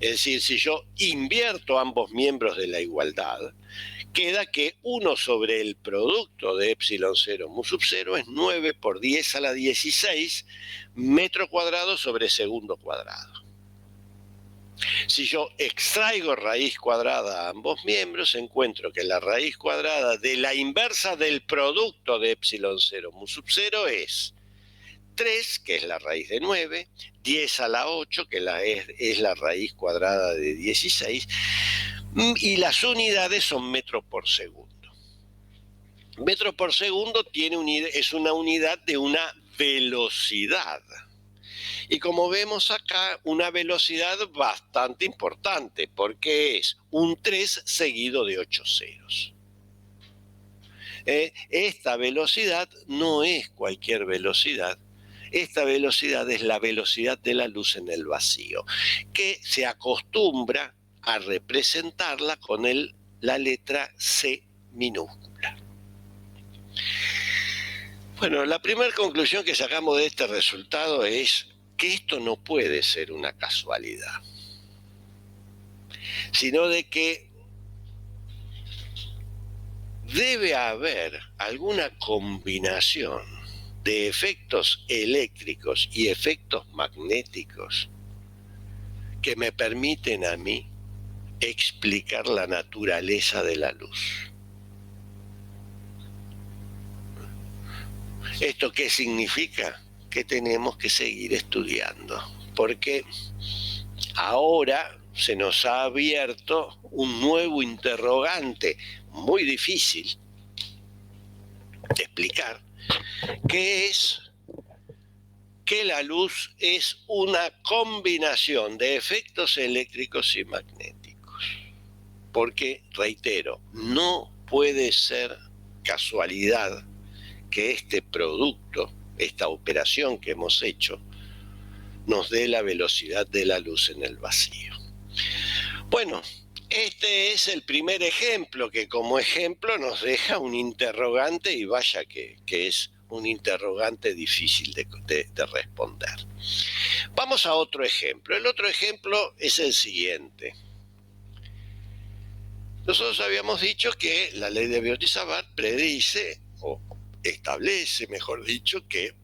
es decir, si yo invierto ambos miembros de la igualdad, queda que 1 sobre el producto de epsilon 0 mu sub 0 es 9 por 10 a la 16 metro cuadrado sobre segundo cuadrado. Si yo extraigo raíz cuadrada a ambos miembros, encuentro que la raíz cuadrada de la inversa del producto de epsilon 0 mu sub 0 es 3, que es la raíz de 9, 10 a la 8, que es la raíz cuadrada de 16, y las unidades son metros por segundo. Metro por segundo es una unidad de una velocidad. Y como vemos acá, una velocidad bastante importante, porque es un 3 seguido de 8 ceros. Esta velocidad no es cualquier velocidad. Esta velocidad es la velocidad de la luz en el vacío, que se acostumbra a representarla con la letra C minúscula. Bueno, la primera conclusión que sacamos de este resultado es que esto no puede ser una casualidad, sino de que debe haber alguna combinación de efectos eléctricos y efectos magnéticos que me permiten a mí explicar la naturaleza de la luz. ¿Esto qué significa? Que tenemos que seguir estudiando, porque ahora se nos ha abierto un nuevo interrogante muy difícil de explicar, que es que la luz es una combinación de efectos eléctricos y magnéticos. Porque, reitero, no puede ser casualidad que este producto, esta operación que hemos hecho, nos dé la velocidad de la luz en el vacío. Bueno, este es el primer ejemplo que como ejemplo nos deja un interrogante y vaya que es un interrogante difícil de responder. Vamos a otro ejemplo. El otro ejemplo es el siguiente. Nosotros habíamos dicho que la ley de Biot-Savart predice, o establece, mejor dicho, que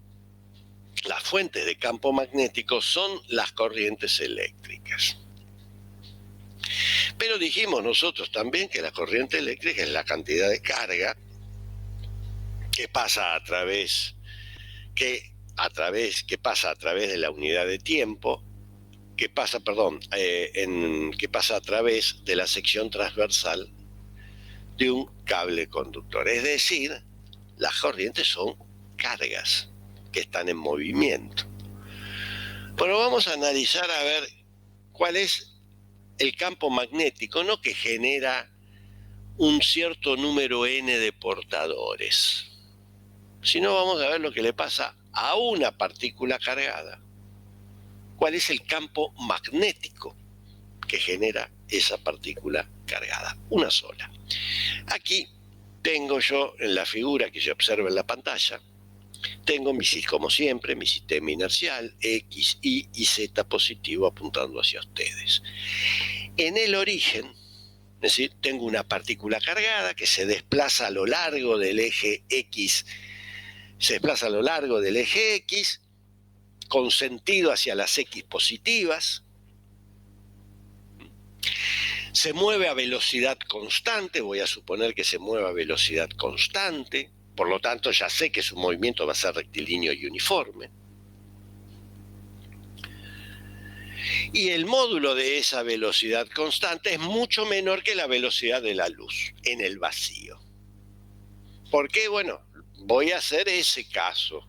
las fuentes de campo magnético son las corrientes eléctricas. Pero dijimos nosotros también que la corriente eléctrica es la cantidad de carga que pasa a través de la unidad de tiempo, que pasa a través de la sección transversal de un cable conductor. Es decir, las corrientes son cargas que están en movimiento. Bueno, vamos a analizar a ver cuál es el campo magnético, no que genera un cierto número n de portadores, sino vamos a ver lo que le pasa a una partícula cargada. ¿Cuál es el campo magnético que genera esa partícula cargada? Una sola. Aquí tengo yo en la figura que se observa en la pantalla, tengo como siempre mi sistema inercial, X, Y y Z positivo apuntando hacia ustedes. En el origen, es decir, tengo una partícula cargada que se desplaza a lo largo del eje X, con sentido hacia las X positivas, se mueve a velocidad constante, voy a suponer que se mueve a velocidad constante, por lo tanto ya sé que su movimiento va a ser rectilíneo y uniforme. Y el módulo de esa velocidad constante es mucho menor que la velocidad de la luz en el vacío. ¿Por qué? Bueno, voy a hacer ese caso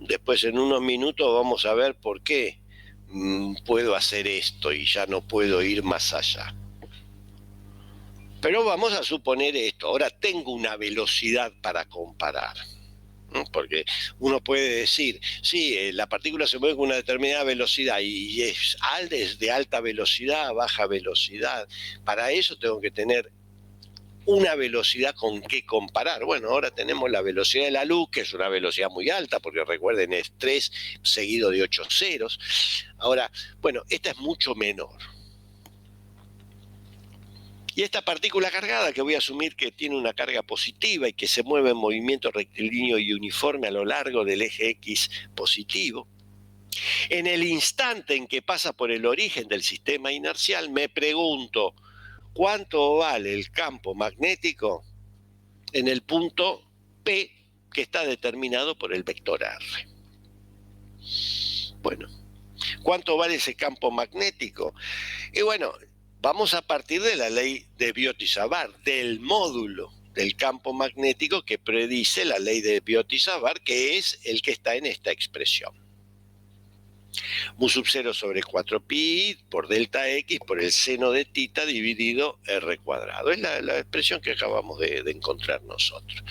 Después en unos minutos vamos a ver por qué puedo hacer esto y ya no puedo ir más allá. Pero vamos a suponer esto. Ahora tengo una velocidad para comparar. Porque uno puede decir, sí, la partícula se mueve con una determinada velocidad y es de alta velocidad a baja velocidad. Para eso tengo que tener una velocidad con qué comparar. Bueno, ahora tenemos la velocidad de la luz, que es una velocidad muy alta, porque recuerden, es 3 seguido de 8 ceros. Ahora, bueno, esta es mucho menor. Y esta partícula cargada, que voy a asumir que tiene una carga positiva y que se mueve en movimiento rectilíneo y uniforme a lo largo del eje X positivo, en el instante en que pasa por el origen del sistema inercial, me pregunto, ¿cuánto vale el campo magnético en el punto P que está determinado por el vector R? Bueno, ¿cuánto vale ese campo magnético? Y bueno, vamos a partir de la ley de Biot-Savart, del módulo del campo magnético que predice la ley de Biot-Savart, que es el que está en esta expresión. Mu sub 0 sobre 4pi por delta x por el seno de tita dividido r cuadrado. Es la expresión que acabamos de encontrar nosotros.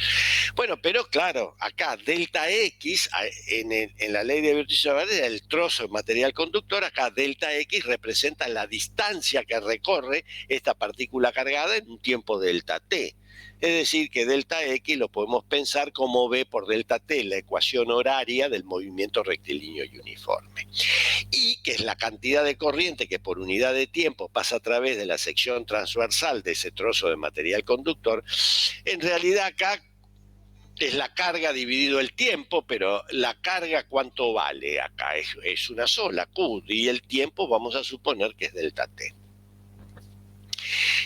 Bueno, pero claro, acá delta x, en la ley de Biot-Savart era el trozo de material conductor, acá delta x representa la distancia que recorre esta partícula cargada en un tiempo delta t. Es decir, que delta x lo podemos pensar como v por delta t, la ecuación horaria del movimiento rectilíneo y uniforme. Y que es la cantidad de corriente que por unidad de tiempo pasa a través de la sección transversal de ese trozo de material conductor. En realidad acá es la carga dividido el tiempo, pero la carga ¿cuánto vale? Acá es una sola, Q, y el tiempo vamos a suponer que es delta t.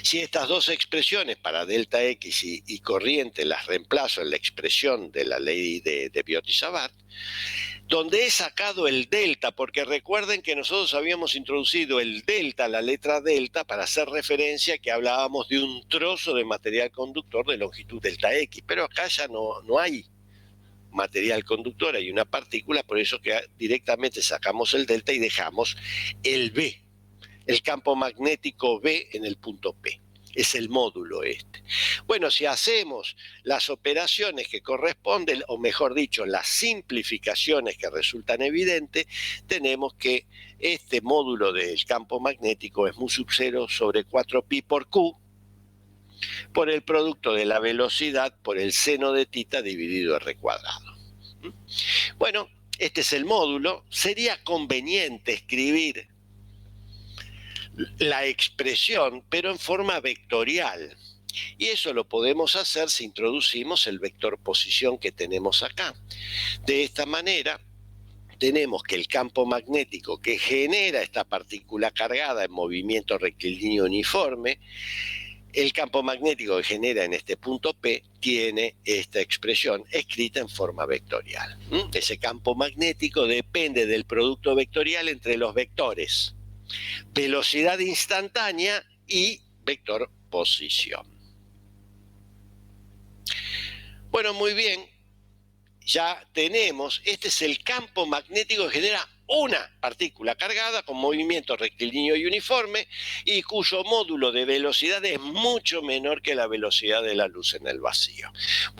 Si estas dos expresiones para delta x y corriente las reemplazo en la expresión de la ley de Biot-Savart, donde he sacado el delta, porque recuerden que nosotros habíamos introducido el delta, la letra delta, para hacer referencia a que hablábamos de un trozo de material conductor de longitud delta x, pero acá ya no hay material conductor, hay una partícula, por eso que directamente sacamos el delta y dejamos el B, el campo magnético B en el punto P. Es el módulo este. Bueno, si hacemos las operaciones que corresponden, o mejor dicho, las simplificaciones que resultan evidentes, tenemos que este módulo del campo magnético es mu sub 0 sobre 4pi por Q, por el producto de la velocidad por el seno de tita dividido r cuadrado. Bueno, este es el módulo. Sería conveniente escribir la expresión, pero en forma vectorial. Y eso lo podemos hacer si introducimos el vector posición que tenemos acá. De esta manera, tenemos que el campo magnético que genera esta partícula cargada en movimiento rectilíneo uniforme, el campo magnético que genera en este punto P tiene esta expresión escrita en forma vectorial. Ese campo magnético depende del producto vectorial entre los vectores velocidad instantánea y vector posición. Bueno, muy bien, ya tenemos, este es el campo magnético que genera una partícula cargada con movimiento rectilíneo y uniforme y cuyo módulo de velocidad es mucho menor que la velocidad de la luz en el vacío.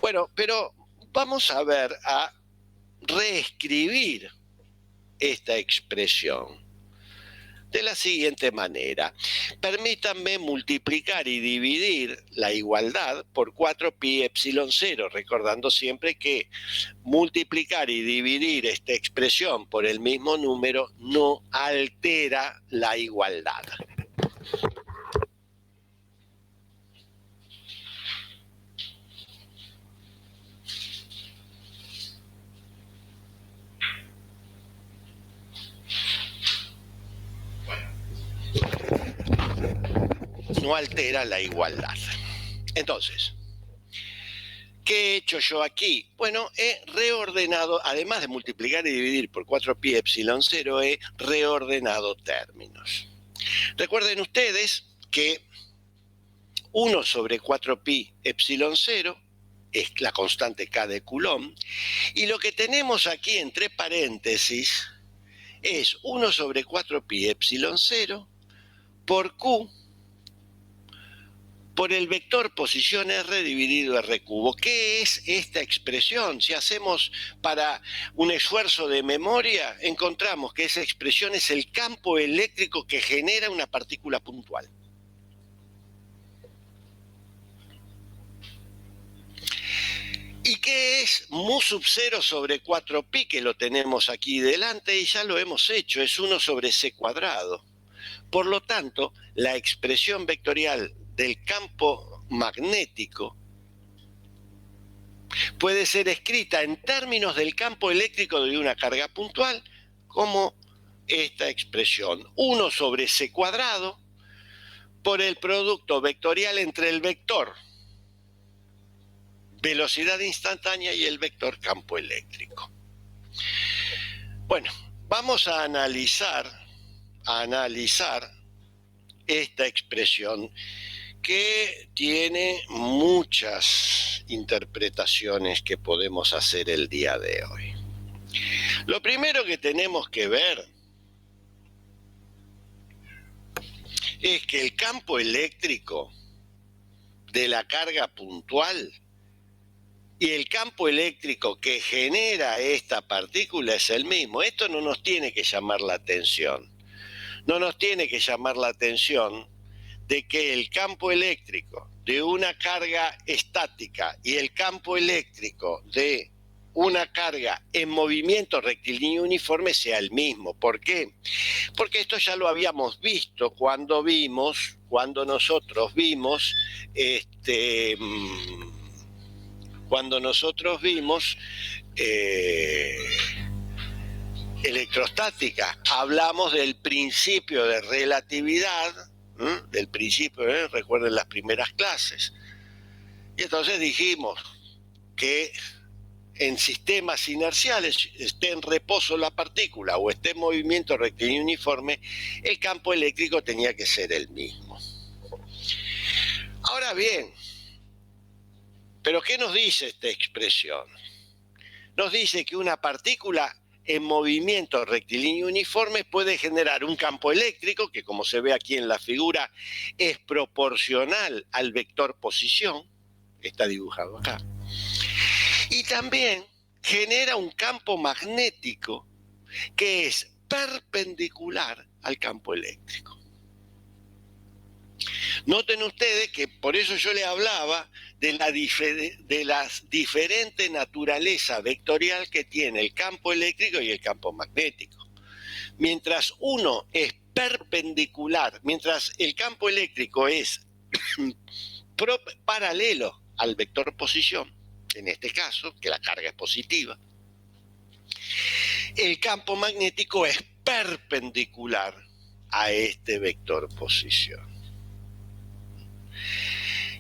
Bueno, pero vamos a ver, a reescribir esta expresión de la siguiente manera. Permítanme multiplicar y dividir la igualdad por 4pi epsilon 0, recordando siempre que multiplicar y dividir esta expresión por el mismo número no altera la igualdad. No altera la igualdad. Entonces, ¿qué he hecho yo aquí? Bueno, he reordenado, además de multiplicar y dividir por 4pi epsilon 0, he reordenado términos. Recuerden ustedes que 1 sobre 4pi epsilon 0 es la constante K de Coulomb, y lo que tenemos aquí entre paréntesis es 1 sobre 4 pi epsilon 0 por Q por el vector posición R dividido R cubo. ¿Qué es esta expresión? Si hacemos para un esfuerzo de memoria, encontramos que esa expresión es el campo eléctrico que genera una partícula puntual. ¿Y qué es mu sub 0 sobre 4pi? Que lo tenemos aquí delante y ya lo hemos hecho, es 1 sobre c cuadrado. Por lo tanto, la expresión vectorial del campo magnético puede ser escrita en términos del campo eléctrico de una carga puntual como esta expresión, 1 sobre c cuadrado por el producto vectorial entre el vector velocidad instantánea y el vector campo eléctrico. Bueno, vamos a analizar esta expresión que tiene muchas interpretaciones que podemos hacer el día de hoy. Lo primero que tenemos que ver es que el campo eléctrico de la carga puntual y el campo eléctrico que genera esta partícula es el mismo. Esto no nos tiene que llamar la atención. No nos tiene que llamar la atención de que el campo eléctrico de una carga estática y el campo eléctrico de una carga en movimiento rectilíneo uniforme sea el mismo. ¿Por qué? Porque esto ya lo habíamos visto cuando nosotros vimos electrostática. Hablamos del principio de relatividad, recuerden las primeras clases. Y entonces dijimos que en sistemas inerciales, esté en reposo la partícula o esté en movimiento rectilíneo uniforme, el campo eléctrico tenía que ser el mismo. Ahora bien, ¿pero qué nos dice esta expresión? Nos dice que una partícula en movimiento rectilíneo uniforme puede generar un campo eléctrico que, como se ve aquí en la figura, es proporcional al vector posición, está dibujado acá, y también genera un campo magnético que es perpendicular al campo eléctrico. Noten ustedes que por eso yo le hablaba de la diferente naturaleza vectorial que tiene el campo eléctrico y el campo magnético. Mientras uno es perpendicular, mientras el campo eléctrico es paralelo al vector posición, en este caso, que la carga es positiva, el campo magnético es perpendicular a este vector posición.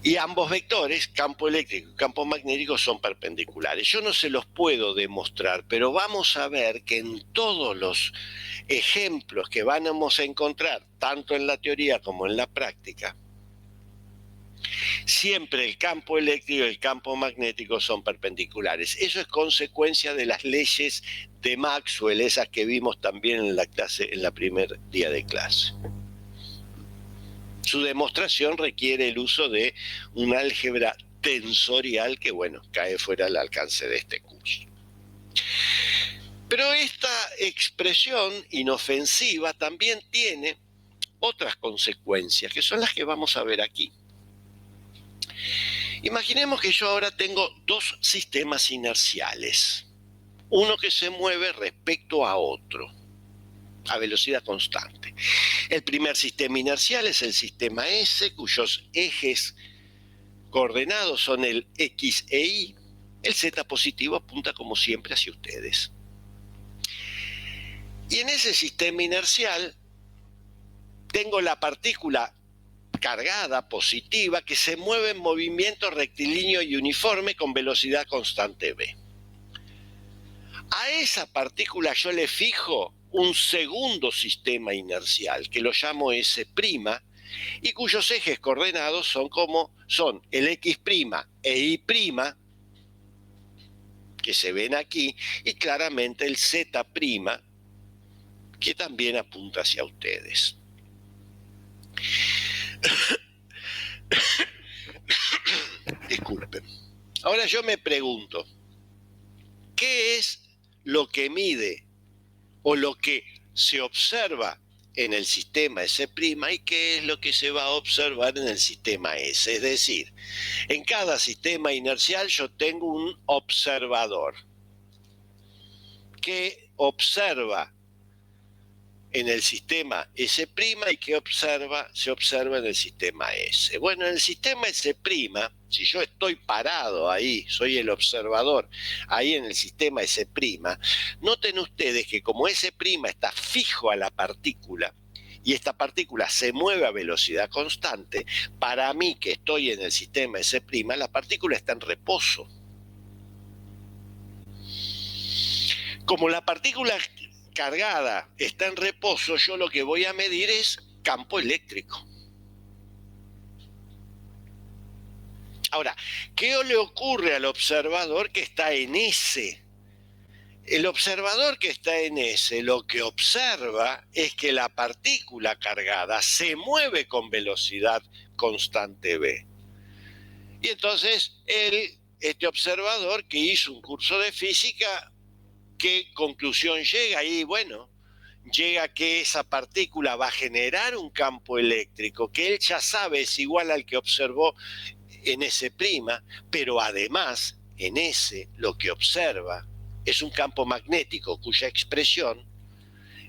Y ambos vectores, campo eléctrico y campo magnético, son perpendiculares. Yo no se los puedo demostrar, pero vamos a ver que en todos los ejemplos que vamos a encontrar, tanto en la teoría como en la práctica, siempre el campo eléctrico y el campo magnético son perpendiculares. Eso es consecuencia de las leyes de Maxwell, esas que vimos también en la clase, en la primer día de clase. Su demostración requiere el uso de un álgebra tensorial que, bueno, cae fuera del alcance de este curso. Pero esta expresión inofensiva también tiene otras consecuencias, que son las que vamos a ver aquí. Imaginemos que yo ahora tengo dos sistemas inerciales, uno que se mueve respecto a otro, a velocidad constante. El primer sistema inercial es el sistema S, cuyos ejes coordenados son el X e Y. El Z positivo apunta como siempre hacia ustedes. Y en ese sistema inercial tengo la partícula cargada, positiva, que se mueve en movimiento rectilíneo y uniforme con velocidad constante v. A esa partícula yo le fijo un segundo sistema inercial, que lo llamo S', y cuyos ejes coordenados son el X' e Y', que se ven aquí, y claramente el Z', que también apunta hacia ustedes. Disculpen. Ahora yo me pregunto, ¿qué es lo que mide o lo que se observa en el sistema S' y qué es lo que se va a observar en el sistema S? Es decir, en cada sistema inercial yo tengo un observador que observa en el sistema S' y que se observa en el sistema S. Bueno, en el sistema S', si yo estoy parado ahí, soy el observador, ahí en el sistema S', noten ustedes que como S' está fijo a la partícula, y esta partícula se mueve a velocidad constante, para mí que estoy en el sistema S', la partícula está en reposo. Como la partícula cargada está en reposo, yo lo que voy a medir es campo eléctrico. Ahora, ¿qué le ocurre al observador que está en S? El observador que está en S lo que observa es que la partícula cargada se mueve con velocidad constante v. Y entonces este observador que hizo un curso de física, ¿qué conclusión llega? Y bueno, llega que esa partícula va a generar un campo eléctrico que él ya sabe es igual al que observó en S', pero además en S lo que observa es un campo magnético cuya expresión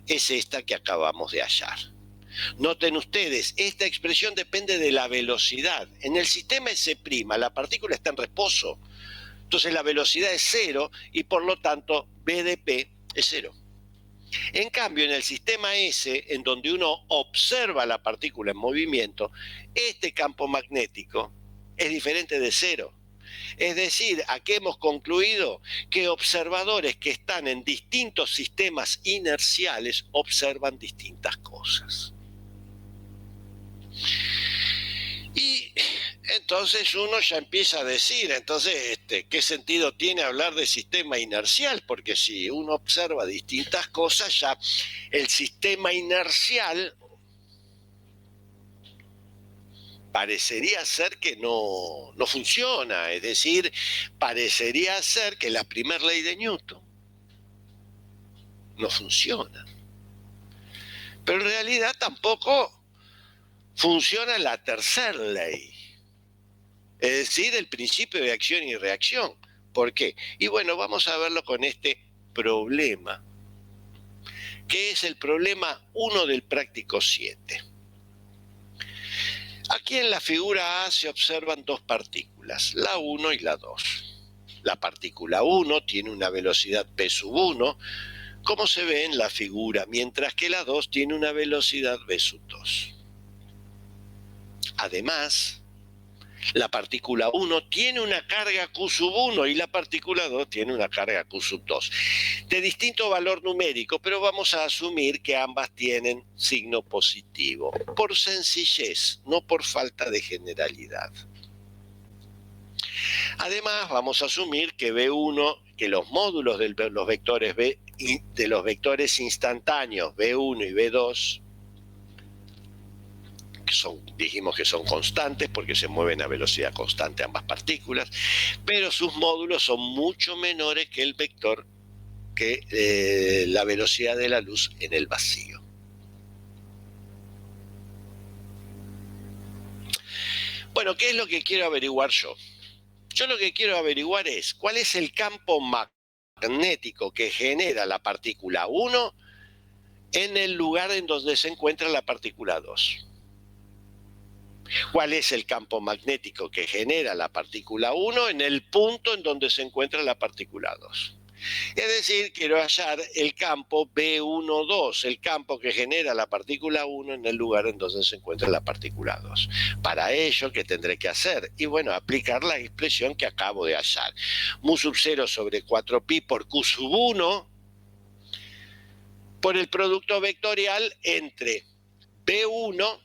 es esta que acabamos de hallar. Noten ustedes, esta expresión depende de la velocidad. En el sistema S', la partícula está en reposo, entonces la velocidad es cero y por lo tanto V de P es cero. En cambio, en el sistema S, en donde uno observa la partícula en movimiento, este campo magnético es diferente de cero. Es decir, aquí hemos concluido que observadores que están en distintos sistemas inerciales observan distintas cosas. Y entonces uno ya empieza a decir, entonces, ¿qué sentido tiene hablar de sistema inercial? Porque si uno observa distintas cosas, ya el sistema inercial parecería ser que no funciona. Es decir, parecería ser que la primera ley de Newton no funciona. Pero en realidad tampoco funciona la tercera ley. Es decir, el principio de acción y reacción. ¿Por qué? Y bueno, vamos a verlo con este problema, que es el problema 1 del práctico 7. Aquí en la figura A se observan dos partículas, la 1 y la 2. La partícula 1 tiene una velocidad p sub 1, como se ve en la figura, mientras que la 2 tiene una velocidad v sub 2. Además, la partícula 1 tiene una carga Q sub 1 y la partícula 2 tiene una carga Q sub 2. De distinto valor numérico, pero vamos a asumir que ambas tienen signo positivo, por sencillez, no por falta de generalidad. Además, vamos a asumir que V1, que los módulos de los vectores de los vectores instantáneos V1 y V2, dijimos que son constantes porque se mueven a velocidad constante ambas partículas, pero sus módulos son mucho menores que el vector, que la velocidad de la luz en el vacío. Bueno, ¿qué es lo que quiero averiguar yo? Yo lo que quiero averiguar es cuál es el campo magnético que genera la partícula 1 en el lugar en donde se encuentra la partícula 2. ¿Cuál es el campo magnético que genera la partícula 1 en el punto en donde se encuentra la partícula 2? Es decir, quiero hallar el campo B1,2, el campo que genera la partícula 1 en el lugar en donde se encuentra la partícula 2. Para ello, ¿qué tendré que hacer? Y bueno, aplicar la expresión que acabo de hallar. Mu sub 0 sobre 4pi por Q sub 1 por el producto vectorial entre B1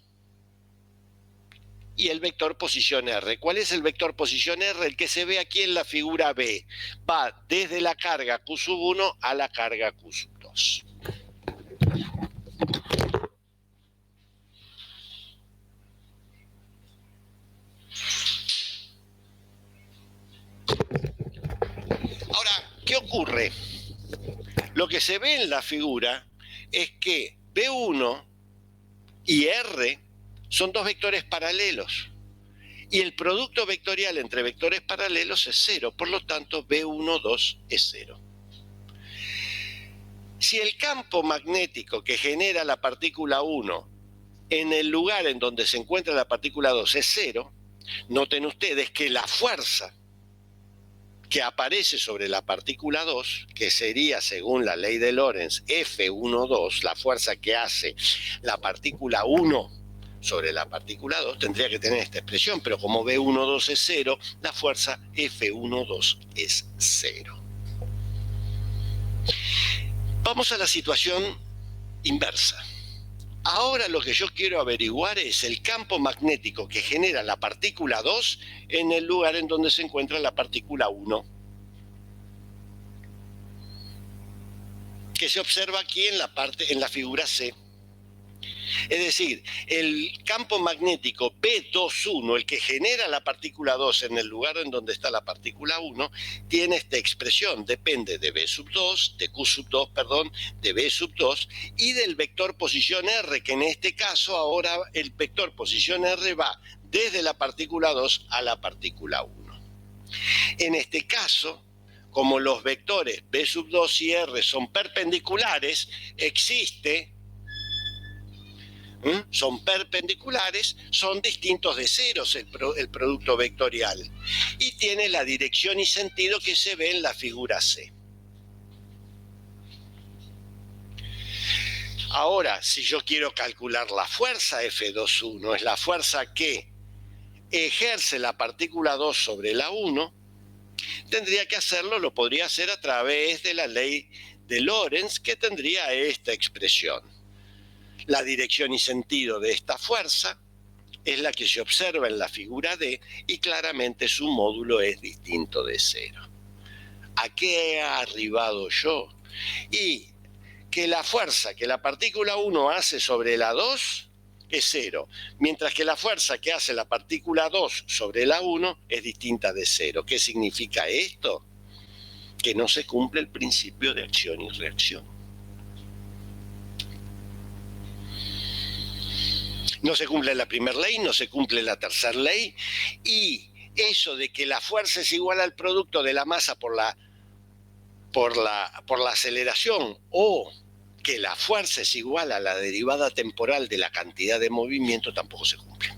y el vector posición R. ¿Cuál es el vector posición R? El que se ve aquí en la figura B. Va desde la carga Q sub 1 a la carga Q sub 2. Ahora, ¿qué ocurre? Lo que se ve en la figura es que B1 y R son dos vectores paralelos. Y el producto vectorial entre vectores paralelos es 0. Por lo tanto, B1,2 es 0. Si el campo magnético que genera la partícula 1 en el lugar en donde se encuentra la partícula 2 es 0, noten ustedes que la fuerza que aparece sobre la partícula 2, que sería según la ley de Lorentz F1,2, la fuerza que hace la partícula 1 sobre la partícula 2, tendría que tener esta expresión, pero como B1,2 es 0, la fuerza F1,2 es 0. Vamos a la situación inversa. Ahora lo que yo quiero averiguar es el campo magnético que genera la partícula 2 en el lugar en donde se encuentra la partícula 1. Que se observa aquí en la figura C. Es decir, el campo magnético B21, el que genera la partícula 2 en el lugar en donde está la partícula 1, tiene esta expresión, depende de B sub 2, de Q sub 2, perdón, de B sub 2 y del vector posición R, que en este caso ahora el vector posición R va desde la partícula 2 a la partícula 1. En este caso, como los vectores B sub 2 y R son perpendiculares, son perpendiculares, son distintos de ceros el producto vectorial y tiene la dirección y sentido que se ve en la figura C. Ahora, si yo quiero calcular la fuerza F21, es la fuerza que ejerce la partícula 2 sobre la 1, tendría que hacerlo, lo podría hacer a través de la ley de Lorentz, que tendría esta expresión. La dirección y sentido de esta fuerza es la que se observa en la figura D y claramente su módulo es distinto de 0. ¿A qué he arribado yo? Y que la fuerza que la partícula 1 hace sobre la 2 es 0, mientras que la fuerza que hace la partícula 2 sobre la 1 es distinta de 0. ¿Qué significa esto? Que no se cumple el principio de acción y reacción. No se cumple la primera ley, no se cumple la tercera ley, y eso de que la fuerza es igual al producto de la masa por la aceleración, o que la fuerza es igual a la derivada temporal de la cantidad de movimiento, tampoco se cumple.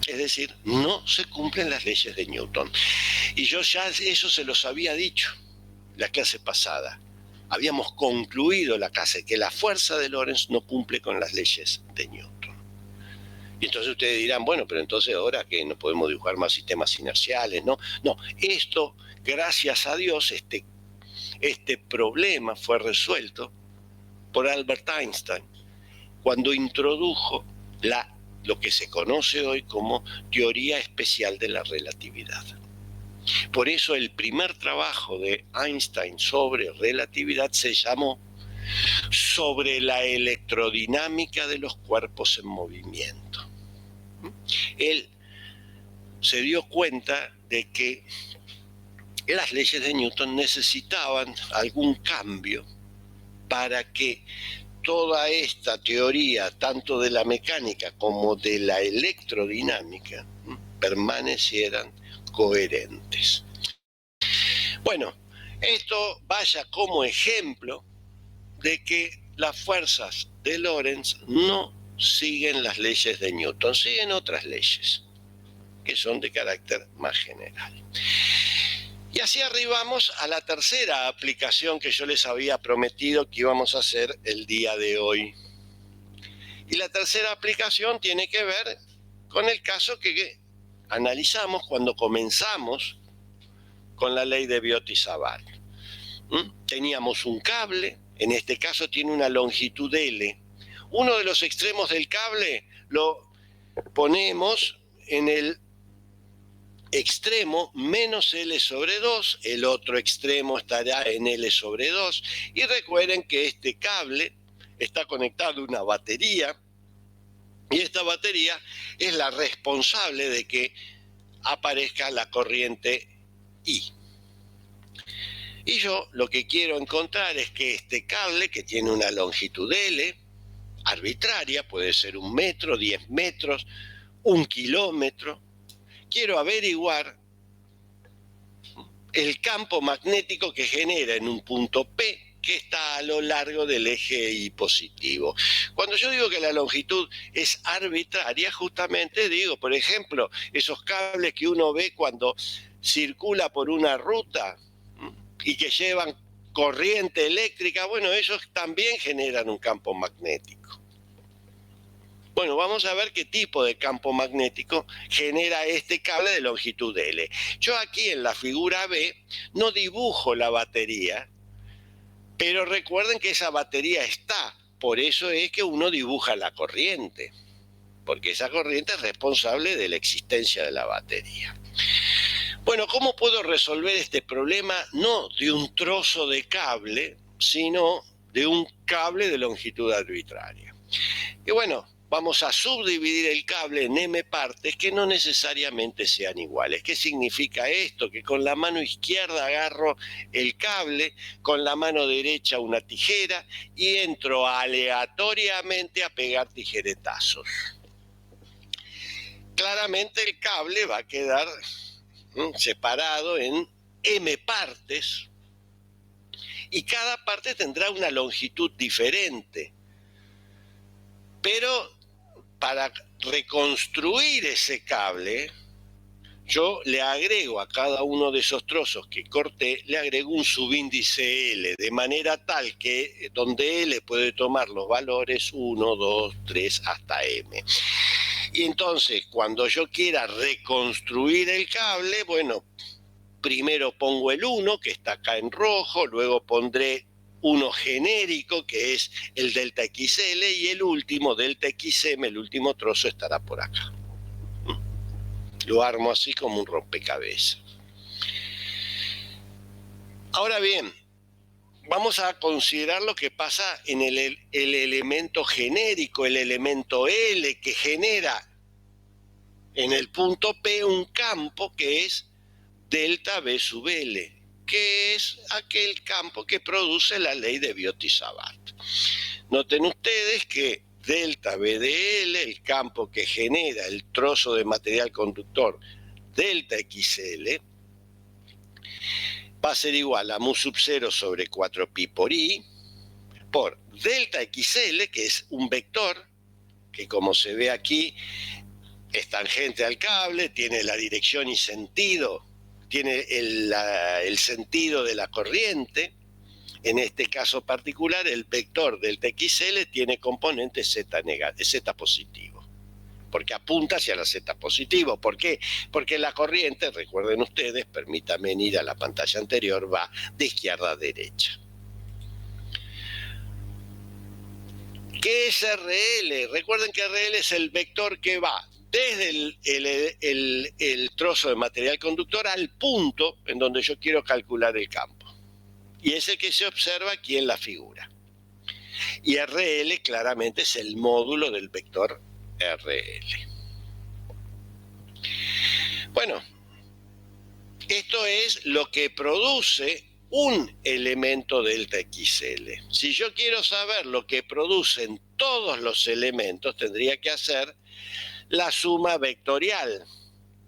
Es decir, no se cumplen las leyes de Newton. Y yo ya eso se los había dicho la clase pasada. Habíamos concluido la clase que la fuerza de Lorentz no cumple con las leyes de Newton. Y entonces ustedes dirán, bueno, pero entonces ahora que no podemos dibujar más sistemas inerciales, ¿no? No, esto, gracias a Dios, este problema fue resuelto por Albert Einstein cuando introdujo lo que se conoce hoy como teoría especial de la relatividad. Por eso el primer trabajo de Einstein sobre relatividad se llamó Sobre la electrodinámica de los cuerpos en movimiento. Él se dio cuenta de que las leyes de Newton necesitaban algún cambio para que toda esta teoría, tanto de la mecánica como de la electrodinámica, permanecieran coherentes. Bueno, esto vaya como ejemplo de que las fuerzas de Lorentz no siguen las leyes de Newton, siguen otras leyes que son de carácter más general. Y así arribamos a la tercera aplicación que yo les había prometido que íbamos a hacer el día de hoy. Y la tercera aplicación tiene que ver con el caso que analizamos cuando comenzamos con la ley de Biot-Savart. Teníamos un cable, en este caso tiene una longitud L, Uno de los extremos del cable lo ponemos en el extremo menos L sobre 2, el otro extremo estará en L sobre 2, y recuerden que este cable está conectado a una batería, y esta batería es la responsable de que aparezca la corriente I. Y yo lo que quiero encontrar es que este cable, que tiene una longitud L, arbitraria, puede ser 1 metro, 10 metros, 1 kilómetro, quiero averiguar el campo magnético que genera en un punto P que está a lo largo del eje I positivo. Cuando yo digo que la longitud es arbitraria, justamente digo, por ejemplo, esos cables que uno ve cuando circula por una ruta y que llevan corriente eléctrica, bueno, ellos también generan un campo magnético. Bueno, vamos a ver qué tipo de campo magnético genera este cable de longitud L. Yo aquí en la figura B no dibujo la batería, pero recuerden que esa batería está, por eso es que uno dibuja la corriente, porque esa corriente es responsable de la existencia de la batería. Bueno, ¿cómo puedo resolver este problema? No de un trozo de cable, sino de un cable de longitud arbitraria. Y bueno, vamos a subdividir el cable en M partes que no necesariamente sean iguales. ¿Qué significa esto? Que con la mano izquierda agarro el cable, con la mano derecha una tijera y entro aleatoriamente a pegar tijeretazos. Claramente el cable va a quedar separado en M partes y cada parte tendrá una longitud diferente. Pero para reconstruir ese cable, yo le agrego a cada uno de esos trozos que corté, le agrego un subíndice L, de manera tal que donde L puede tomar los valores 1, 2, 3 hasta M. Y entonces, cuando yo quiera reconstruir el cable, bueno, primero pongo el 1, que está acá en rojo, luego pondré uno genérico, que es el delta XL, y el último, delta XM, el último trozo estará por acá. Lo armo así como un rompecabezas. Ahora bien, vamos a considerar lo que pasa en el elemento genérico, el elemento L, que genera en el punto P un campo que es delta B sub L, que es aquel campo que produce la ley de Biot-Savart. Noten ustedes que delta B de L, el campo que genera el trozo de material conductor delta XL, va a ser igual a mu sub 0 sobre 4pi por I, por delta XL, que es un vector, que como se ve aquí, es tangente al cable, tiene la dirección y sentido, tiene el sentido de la corriente. En este caso particular, el vector delta XL tiene componente Z positivo, porque apunta hacia la Z positivo. ¿Por qué? Porque la corriente, recuerden ustedes, permítanme ir a la pantalla anterior, va de izquierda a derecha. ¿Qué es RL? Recuerden que RL es el vector que va desde el trozo de material conductor al punto en donde yo quiero calcular el campo. Y es el que se observa aquí en la figura. Y RL claramente es el módulo del vector RL. Bueno, esto es lo que produce un elemento delta XL. Si yo quiero saber lo que producen todos los elementos, tendría que hacer la suma vectorial.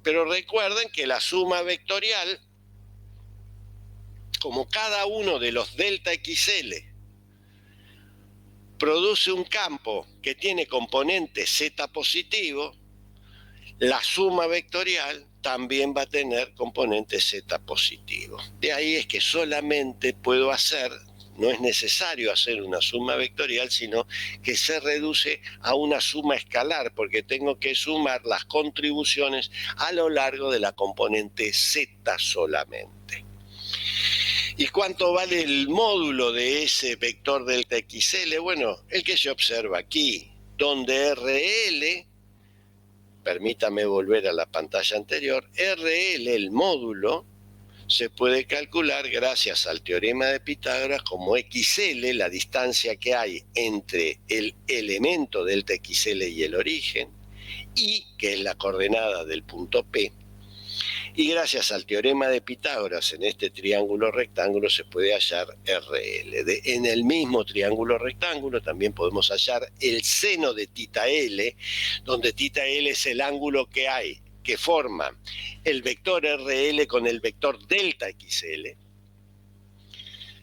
Pero recuerden que la suma vectorial, como cada uno de los delta XL produce un campo que tiene componente Z positivo, la suma vectorial también va a tener componente Z positivo. De ahí es que solamente puedo hacer, no es necesario hacer una suma vectorial, sino que se reduce a una suma escalar, porque tengo que sumar las contribuciones a lo largo de la componente Z solamente. ¿Y cuánto vale el módulo de ese vector delta XL? Bueno, el que se observa aquí, donde RL, permítame volver a la pantalla anterior, RL, el módulo, se puede calcular gracias al teorema de Pitágoras como XL, la distancia que hay entre el elemento delta XL y el origen, y, que es la coordenada del punto P, y gracias al teorema de Pitágoras en este triángulo rectángulo se puede hallar RL. En el mismo triángulo rectángulo también podemos hallar el seno de tita L, donde tita L es el ángulo que hay, que forma el vector RL con el vector delta XL.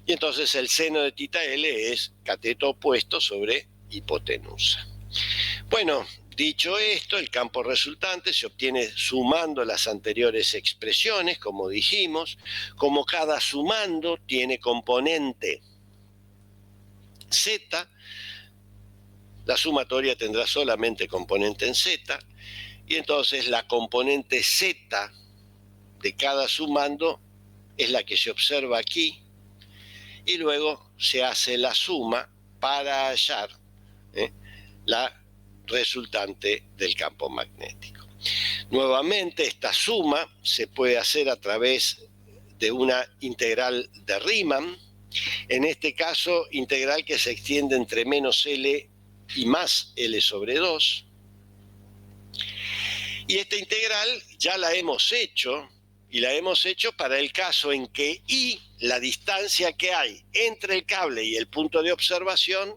Y entonces el seno de tita L es cateto opuesto sobre hipotenusa. Bueno, dicho esto, el campo resultante se obtiene sumando las anteriores expresiones, como dijimos, como cada sumando tiene componente Z, la sumatoria tendrá solamente componente en Z, y entonces la componente Z de cada sumando es la que se observa aquí, y luego se hace la suma para hallar la resultante del campo magnético. Nuevamente, esta suma se puede hacer a través de una integral de Riemann, en este caso integral que se extiende entre menos L y más L sobre 2. Y esta integral ya la hemos hecho, y la hemos hecho para el caso en que I, la distancia que hay entre el cable y el punto de observación,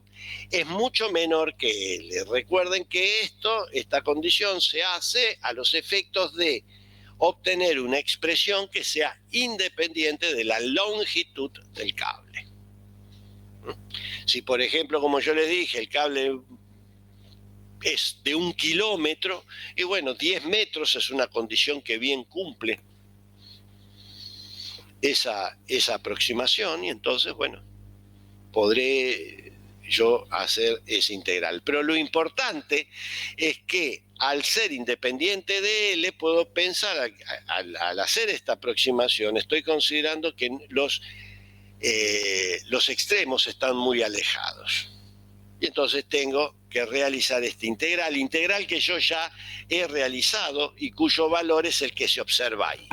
es mucho menor que L. Recuerden que esta condición se hace a los efectos de obtener una expresión que sea independiente de la longitud del cable. Si, por ejemplo, como yo les dije, el cable es de 1 kilómetro, y bueno, 10 metros es una condición que bien cumple esa aproximación, y entonces, bueno, podré yo hacer esa integral. Pero lo importante es que al ser independiente de L, puedo pensar, al hacer esta aproximación, estoy considerando que los extremos están muy alejados. Y entonces tengo que realizar esta integral que yo ya he realizado y cuyo valor es el que se observa ahí.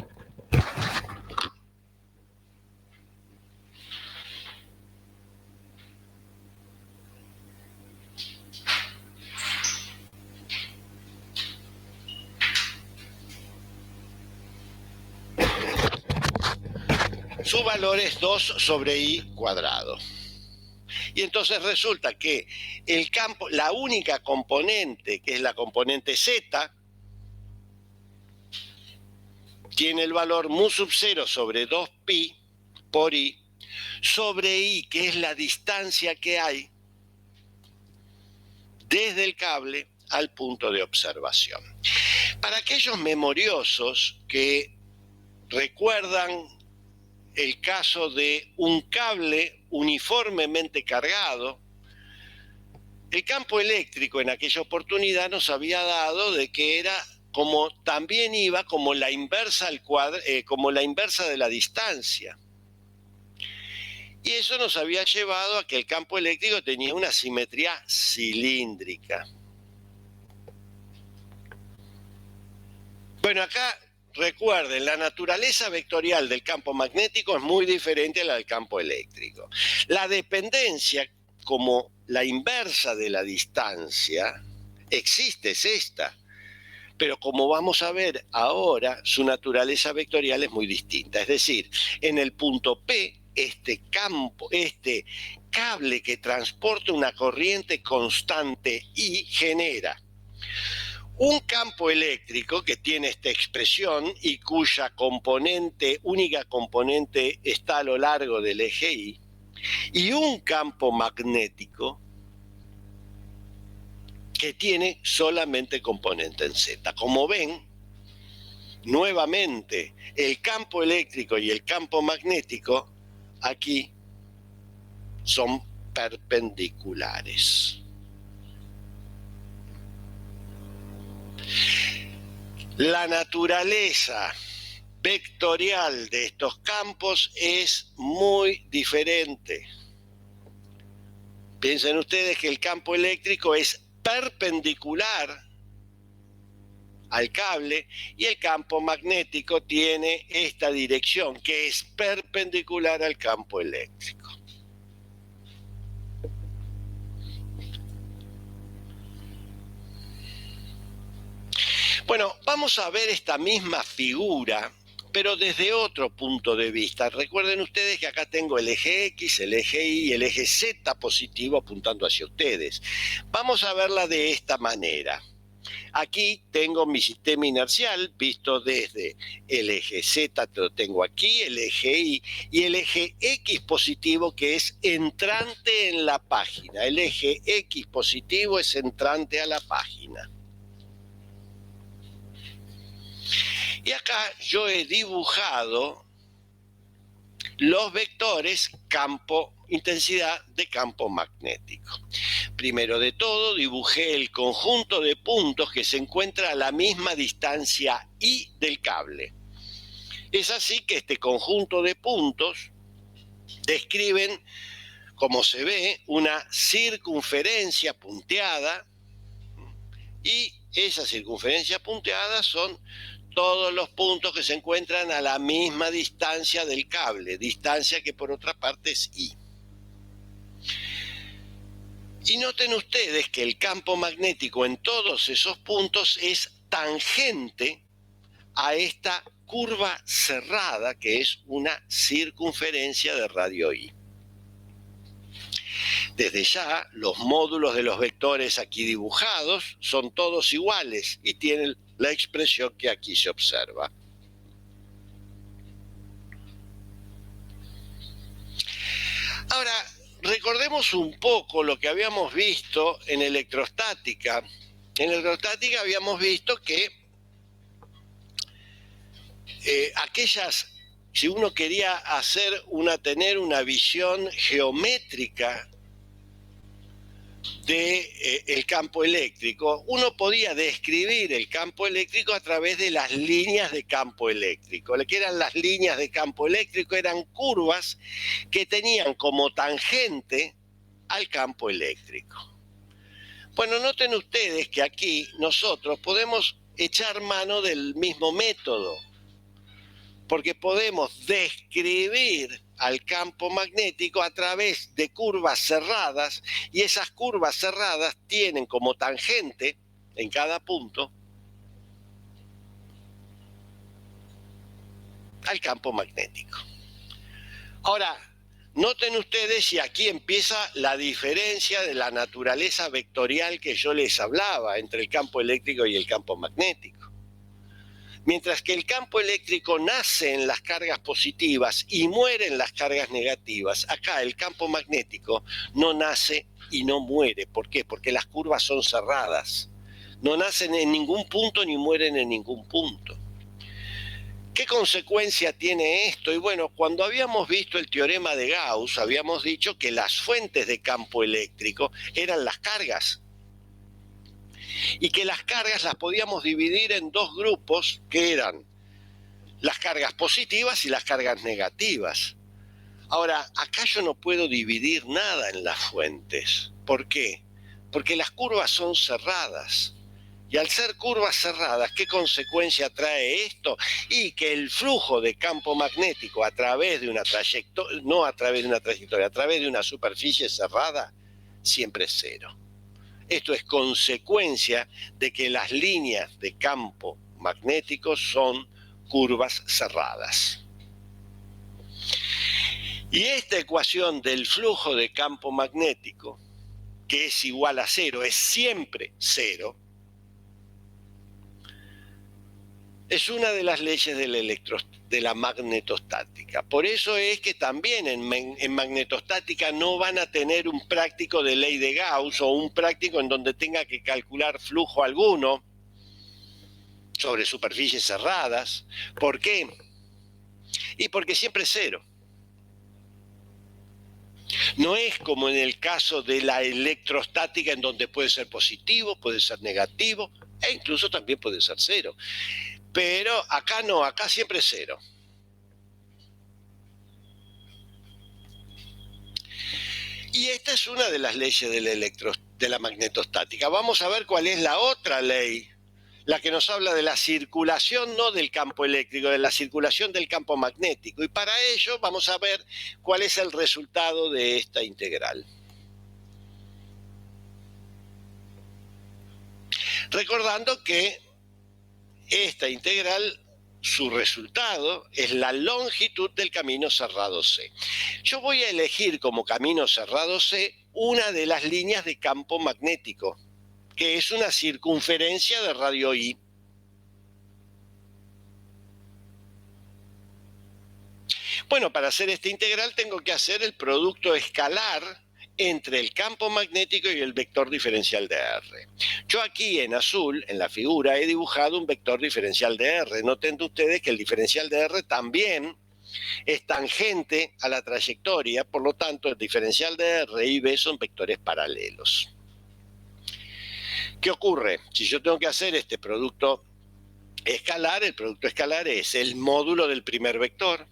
Su valor es 2 sobre I cuadrado. Y entonces resulta que el campo, la única componente, que es la componente Z, tiene el valor mu sub 0 sobre 2pi por I, sobre I, que es la distancia que hay desde el cable al punto de observación. Para aquellos memoriosos que recuerdan el caso de un cable uniformemente cargado, el campo eléctrico en aquella oportunidad nos había dado de que era como también iba como la inversa como la inversa de la distancia. Y eso nos había llevado a que el campo eléctrico tenía una simetría cilíndrica. Bueno, acá recuerden, la naturaleza vectorial del campo magnético es muy diferente a la del campo eléctrico. La dependencia, como la inversa de la distancia, existe, es esta. Pero como vamos a ver ahora, su naturaleza vectorial es muy distinta. Es decir, en el punto P, este cable que transporta una corriente constante I genera un campo eléctrico que tiene esta expresión y cuya única componente está a lo largo del eje I, y un campo magnético que tiene solamente componente en Z. Como ven, nuevamente, el campo eléctrico y el campo magnético aquí son perpendiculares. La naturaleza vectorial de estos campos es muy diferente. Piensen ustedes que el campo eléctrico es perpendicular al cable y el campo magnético tiene esta dirección que es perpendicular al campo eléctrico. Bueno, vamos a ver esta misma figura, pero desde otro punto de vista. Recuerden ustedes que acá tengo el eje X, el eje Y y el eje Z positivo apuntando hacia ustedes. Vamos a verla de esta manera. Aquí tengo mi sistema inercial visto desde el eje Z, lo tengo aquí, el eje Y y el eje X positivo que es entrante en la página. El eje X positivo es entrante a la página. Y acá yo he dibujado los vectores campo, intensidad de campo magnético. Primero de todo, dibujé el conjunto de puntos que se encuentra a la misma distancia Y del cable. Es así que este conjunto de puntos describen, como se ve, una circunferencia punteada, y esa circunferencia punteada son todos los puntos que se encuentran a la misma distancia del cable, distancia que por otra parte es I. Y noten ustedes que el campo magnético en todos esos puntos es tangente a esta curva cerrada que es una circunferencia de radio I. Desde ya, los módulos de los vectores aquí dibujados son todos iguales y tienen la expresión que aquí se observa. Ahora, recordemos un poco lo que habíamos visto en electrostática. En electrostática habíamos visto que si uno quería tener una visión geométrica del campo eléctrico, uno podía describir el campo eléctrico a través de las líneas de campo eléctrico. ¿Qué eran las líneas de campo eléctrico? Eran curvas que tenían como tangente al campo eléctrico. Bueno, noten ustedes que aquí nosotros podemos echar mano del mismo método, porque podemos describir al campo magnético a través de curvas cerradas, y esas curvas cerradas tienen como tangente en cada punto al campo magnético. Ahora, noten ustedes, y aquí empieza la diferencia de la naturaleza vectorial que yo les hablaba entre el campo eléctrico y el campo magnético. Mientras que el campo eléctrico nace en las cargas positivas y muere en las cargas negativas, acá el campo magnético no nace y no muere. ¿Por qué? Porque las curvas son cerradas. No nacen en ningún punto ni mueren en ningún punto. ¿Qué consecuencia tiene esto? Y bueno, cuando habíamos visto el teorema de Gauss, habíamos dicho que las fuentes de campo eléctrico eran las cargas, y que las cargas las podíamos dividir en dos grupos, que eran las cargas positivas y las cargas negativas. Ahora, acá yo no puedo dividir nada en las fuentes. ¿Por qué? Porque las curvas son cerradas. Y al ser curvas cerradas, ¿qué consecuencia trae esto? Y que el flujo de campo magnético a través de una trayectoria, no a través de una trayectoria, a través de una superficie cerrada, siempre es cero. Esto es consecuencia de que las líneas de campo magnético son curvas cerradas. Y esta ecuación del flujo de campo magnético, que es igual a cero, es siempre cero, es una de las leyes de la magnetostática. Por eso es que también en magnetostática no van a tener un práctico de ley de Gauss o un práctico en donde tenga que calcular flujo alguno sobre superficies cerradas. ¿Por qué? Y porque siempre es cero. No es como en el caso de la electrostática, en donde puede ser positivo, puede ser negativo e incluso también puede ser cero. Pero acá no, acá siempre es cero. Y esta es una de las leyes de la magnetostática. Vamos a ver cuál es la otra ley, la que nos habla de la circulación, no del campo eléctrico, de la circulación del campo magnético. Y para ello vamos a ver cuál es el resultado de esta integral. Recordando que esta integral, su resultado es la longitud del camino cerrado C. Yo voy a elegir como camino cerrado C una de las líneas de campo magnético, que es una circunferencia de radio I. Bueno, para hacer esta integral tengo que hacer el producto escalar entre el campo magnético y el vector diferencial de R. Yo aquí en azul, en la figura, he dibujado un vector diferencial de R. Noten ustedes que el diferencial de R también es tangente a la trayectoria, por lo tanto el diferencial de R y B son vectores paralelos. ¿Qué ocurre? Si yo tengo que hacer este producto escalar, el producto escalar es el módulo del primer vector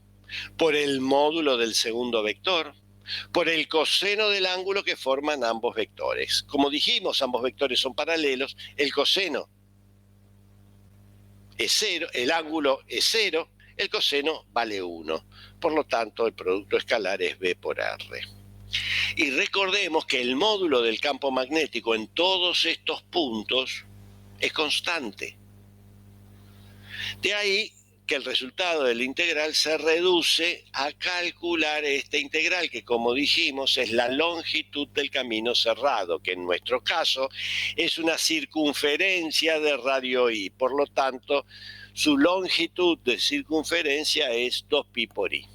por el módulo del segundo vector, por el coseno del ángulo que forman ambos vectores. Como dijimos, ambos vectores son paralelos, el coseno es 0, el ángulo es 0, el coseno vale 1. Por lo tanto, el producto escalar es B por R. Y recordemos que el módulo del campo magnético en todos estos puntos es constante. De ahí que el resultado de la integral se reduce a calcular esta integral, que como dijimos es la longitud del camino cerrado, que en nuestro caso es una circunferencia de radio I. Por lo tanto, su longitud de circunferencia es 2pi por I.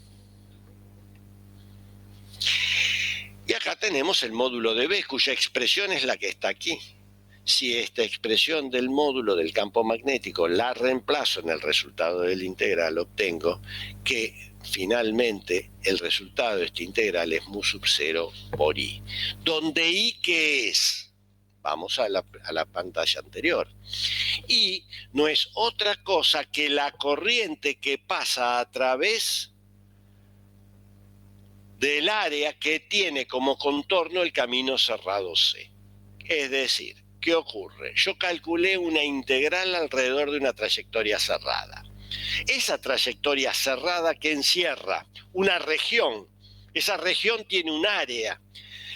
Y acá tenemos el módulo de B, cuya expresión es la que está aquí. Si esta expresión del módulo del campo magnético la reemplazo en el resultado de la integral, obtengo que finalmente el resultado de esta integral es mu sub 0 por I. ¿Donde I qué es? Vamos a la pantalla anterior. I no es otra cosa que la corriente que pasa a través del área que tiene como contorno el camino cerrado C. Es decir, ¿qué ocurre? Yo calculé una integral alrededor de una trayectoria cerrada. Esa trayectoria cerrada que encierra una región, esa región tiene un área.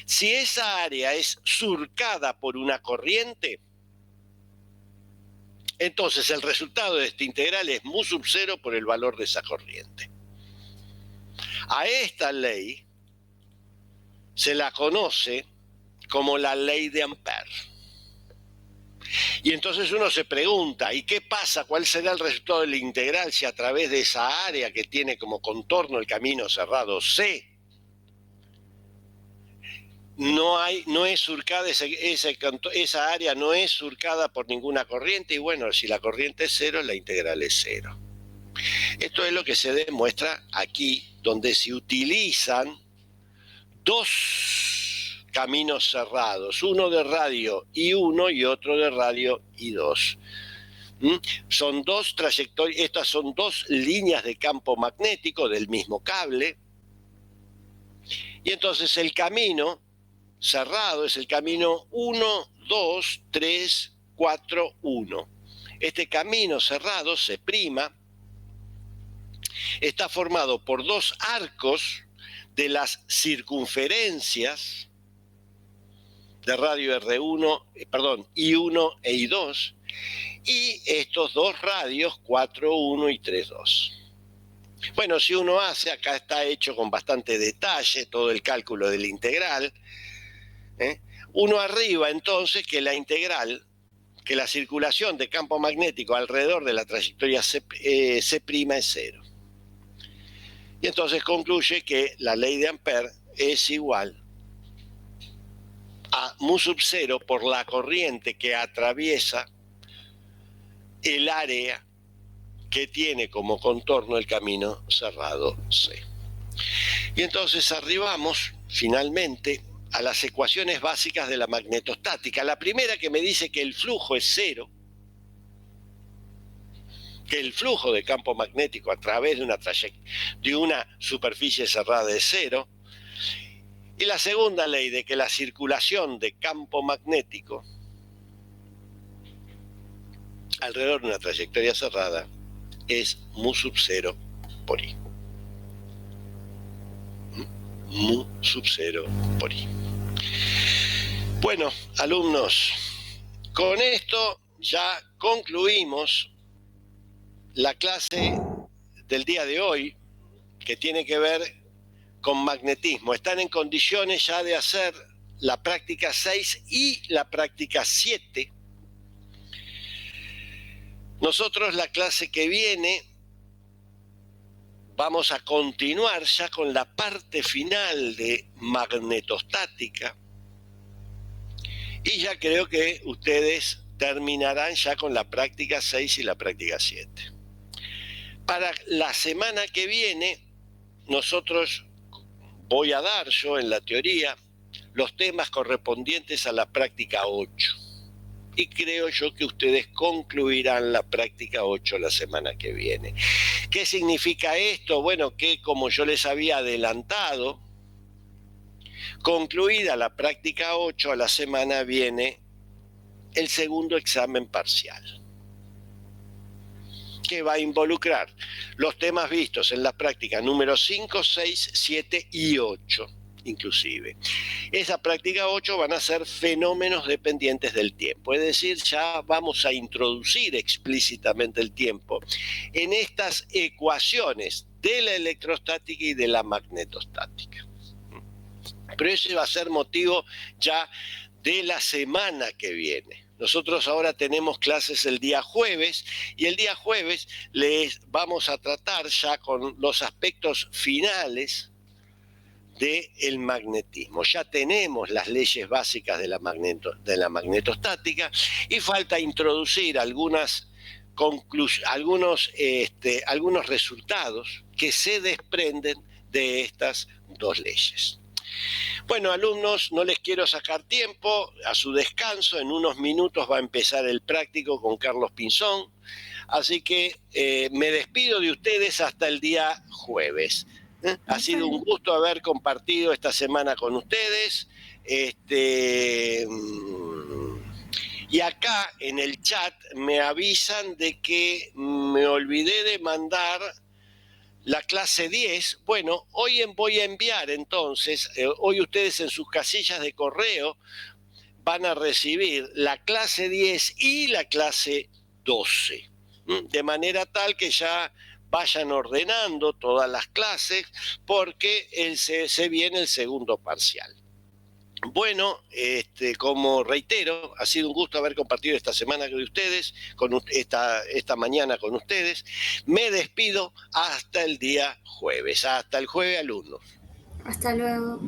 Si esa área es surcada por una corriente, entonces el resultado de esta integral es mu sub 0 por el valor de esa corriente. A esta ley se la conoce como la ley de Ampère. Y entonces uno se pregunta, ¿y qué pasa? ¿Cuál será el resultado de la integral si a través de esa área que tiene como contorno el camino cerrado C no es surcada, esa área no es surcada por ninguna corriente? Y bueno, si la corriente es 0, la integral es 0. Esto es lo que se demuestra aquí, donde se utilizan dos caminos cerrados, uno de radio I1 y otro de radio I2. Son dos trayectorias, estas son dos líneas de campo magnético del mismo cable, y entonces el camino cerrado es el camino 1, 2, 3, 4, 1. Este camino cerrado, C', está formado por dos arcos de las circunferencias de radio I1 e I2, y estos dos radios 4,1 y 3,2. Bueno, si uno hace, acá está hecho con bastante detalle todo el cálculo de la integral, uno arriba entonces que la integral, que la circulación de campo magnético alrededor de la trayectoria C' es 0. Y entonces concluye que la ley de Ampère es igual a mu sub 0 por la corriente que atraviesa el área que tiene como contorno el camino cerrado C. Y entonces arribamos finalmente a las ecuaciones básicas de la magnetostática. La primera, que me dice que el flujo es 0, que el flujo de campo magnético a través de una superficie cerrada es cero. Y la segunda ley de que la circulación de campo magnético alrededor de una trayectoria cerrada es mu sub 0 por i. Mu sub 0 por i. Bueno, alumnos, con esto ya concluimos la clase del día de hoy, que tiene que ver con magnetismo. Están en condiciones ya de hacer la práctica 6 y la práctica 7. Nosotros la clase que viene vamos a continuar ya con la parte final de magnetostática y ya creo que ustedes terminarán ya con la práctica 6 y la práctica 7. Para la semana que viene, nosotros voy a dar yo en la teoría los temas correspondientes a la práctica 8. Y creo yo que ustedes concluirán la práctica 8 la semana que viene. ¿Qué significa esto? Bueno, que como yo les había adelantado, concluida la práctica 8, a la semana viene el segundo examen parcial, que va a involucrar los temas vistos en la práctica número 5, 6, 7 y 8 inclusive. Esa práctica 8 van a ser fenómenos dependientes del tiempo, es decir, ya vamos a introducir explícitamente el tiempo en estas ecuaciones de la electrostática y de la magnetostática. Pero ese va a ser motivo ya de la semana que viene. Nosotros ahora tenemos clases el día jueves y el día jueves les vamos a tratar ya con los aspectos finales del magnetismo. Ya tenemos las leyes básicas de la magnetostática y falta introducir algunos resultados que se desprenden de estas dos leyes. Bueno, alumnos, no les quiero sacar tiempo a su descanso. En unos minutos va a empezar el práctico con Carlos Pinzón. Así que me despido de ustedes hasta el día jueves. Ha sido un gusto haber compartido esta semana con ustedes. Y acá en el chat me avisan de que me olvidé de mandar la clase 10. Bueno, hoy voy a enviar entonces, hoy ustedes en sus casillas de correo van a recibir la clase 10 y la clase 12. De manera tal que ya vayan ordenando todas las clases porque se viene el segundo parcial. Bueno, como reitero, ha sido un gusto haber compartido esta semana con ustedes, esta mañana con ustedes. Me despido hasta el día jueves. Hasta el jueves, alumnos. Hasta luego.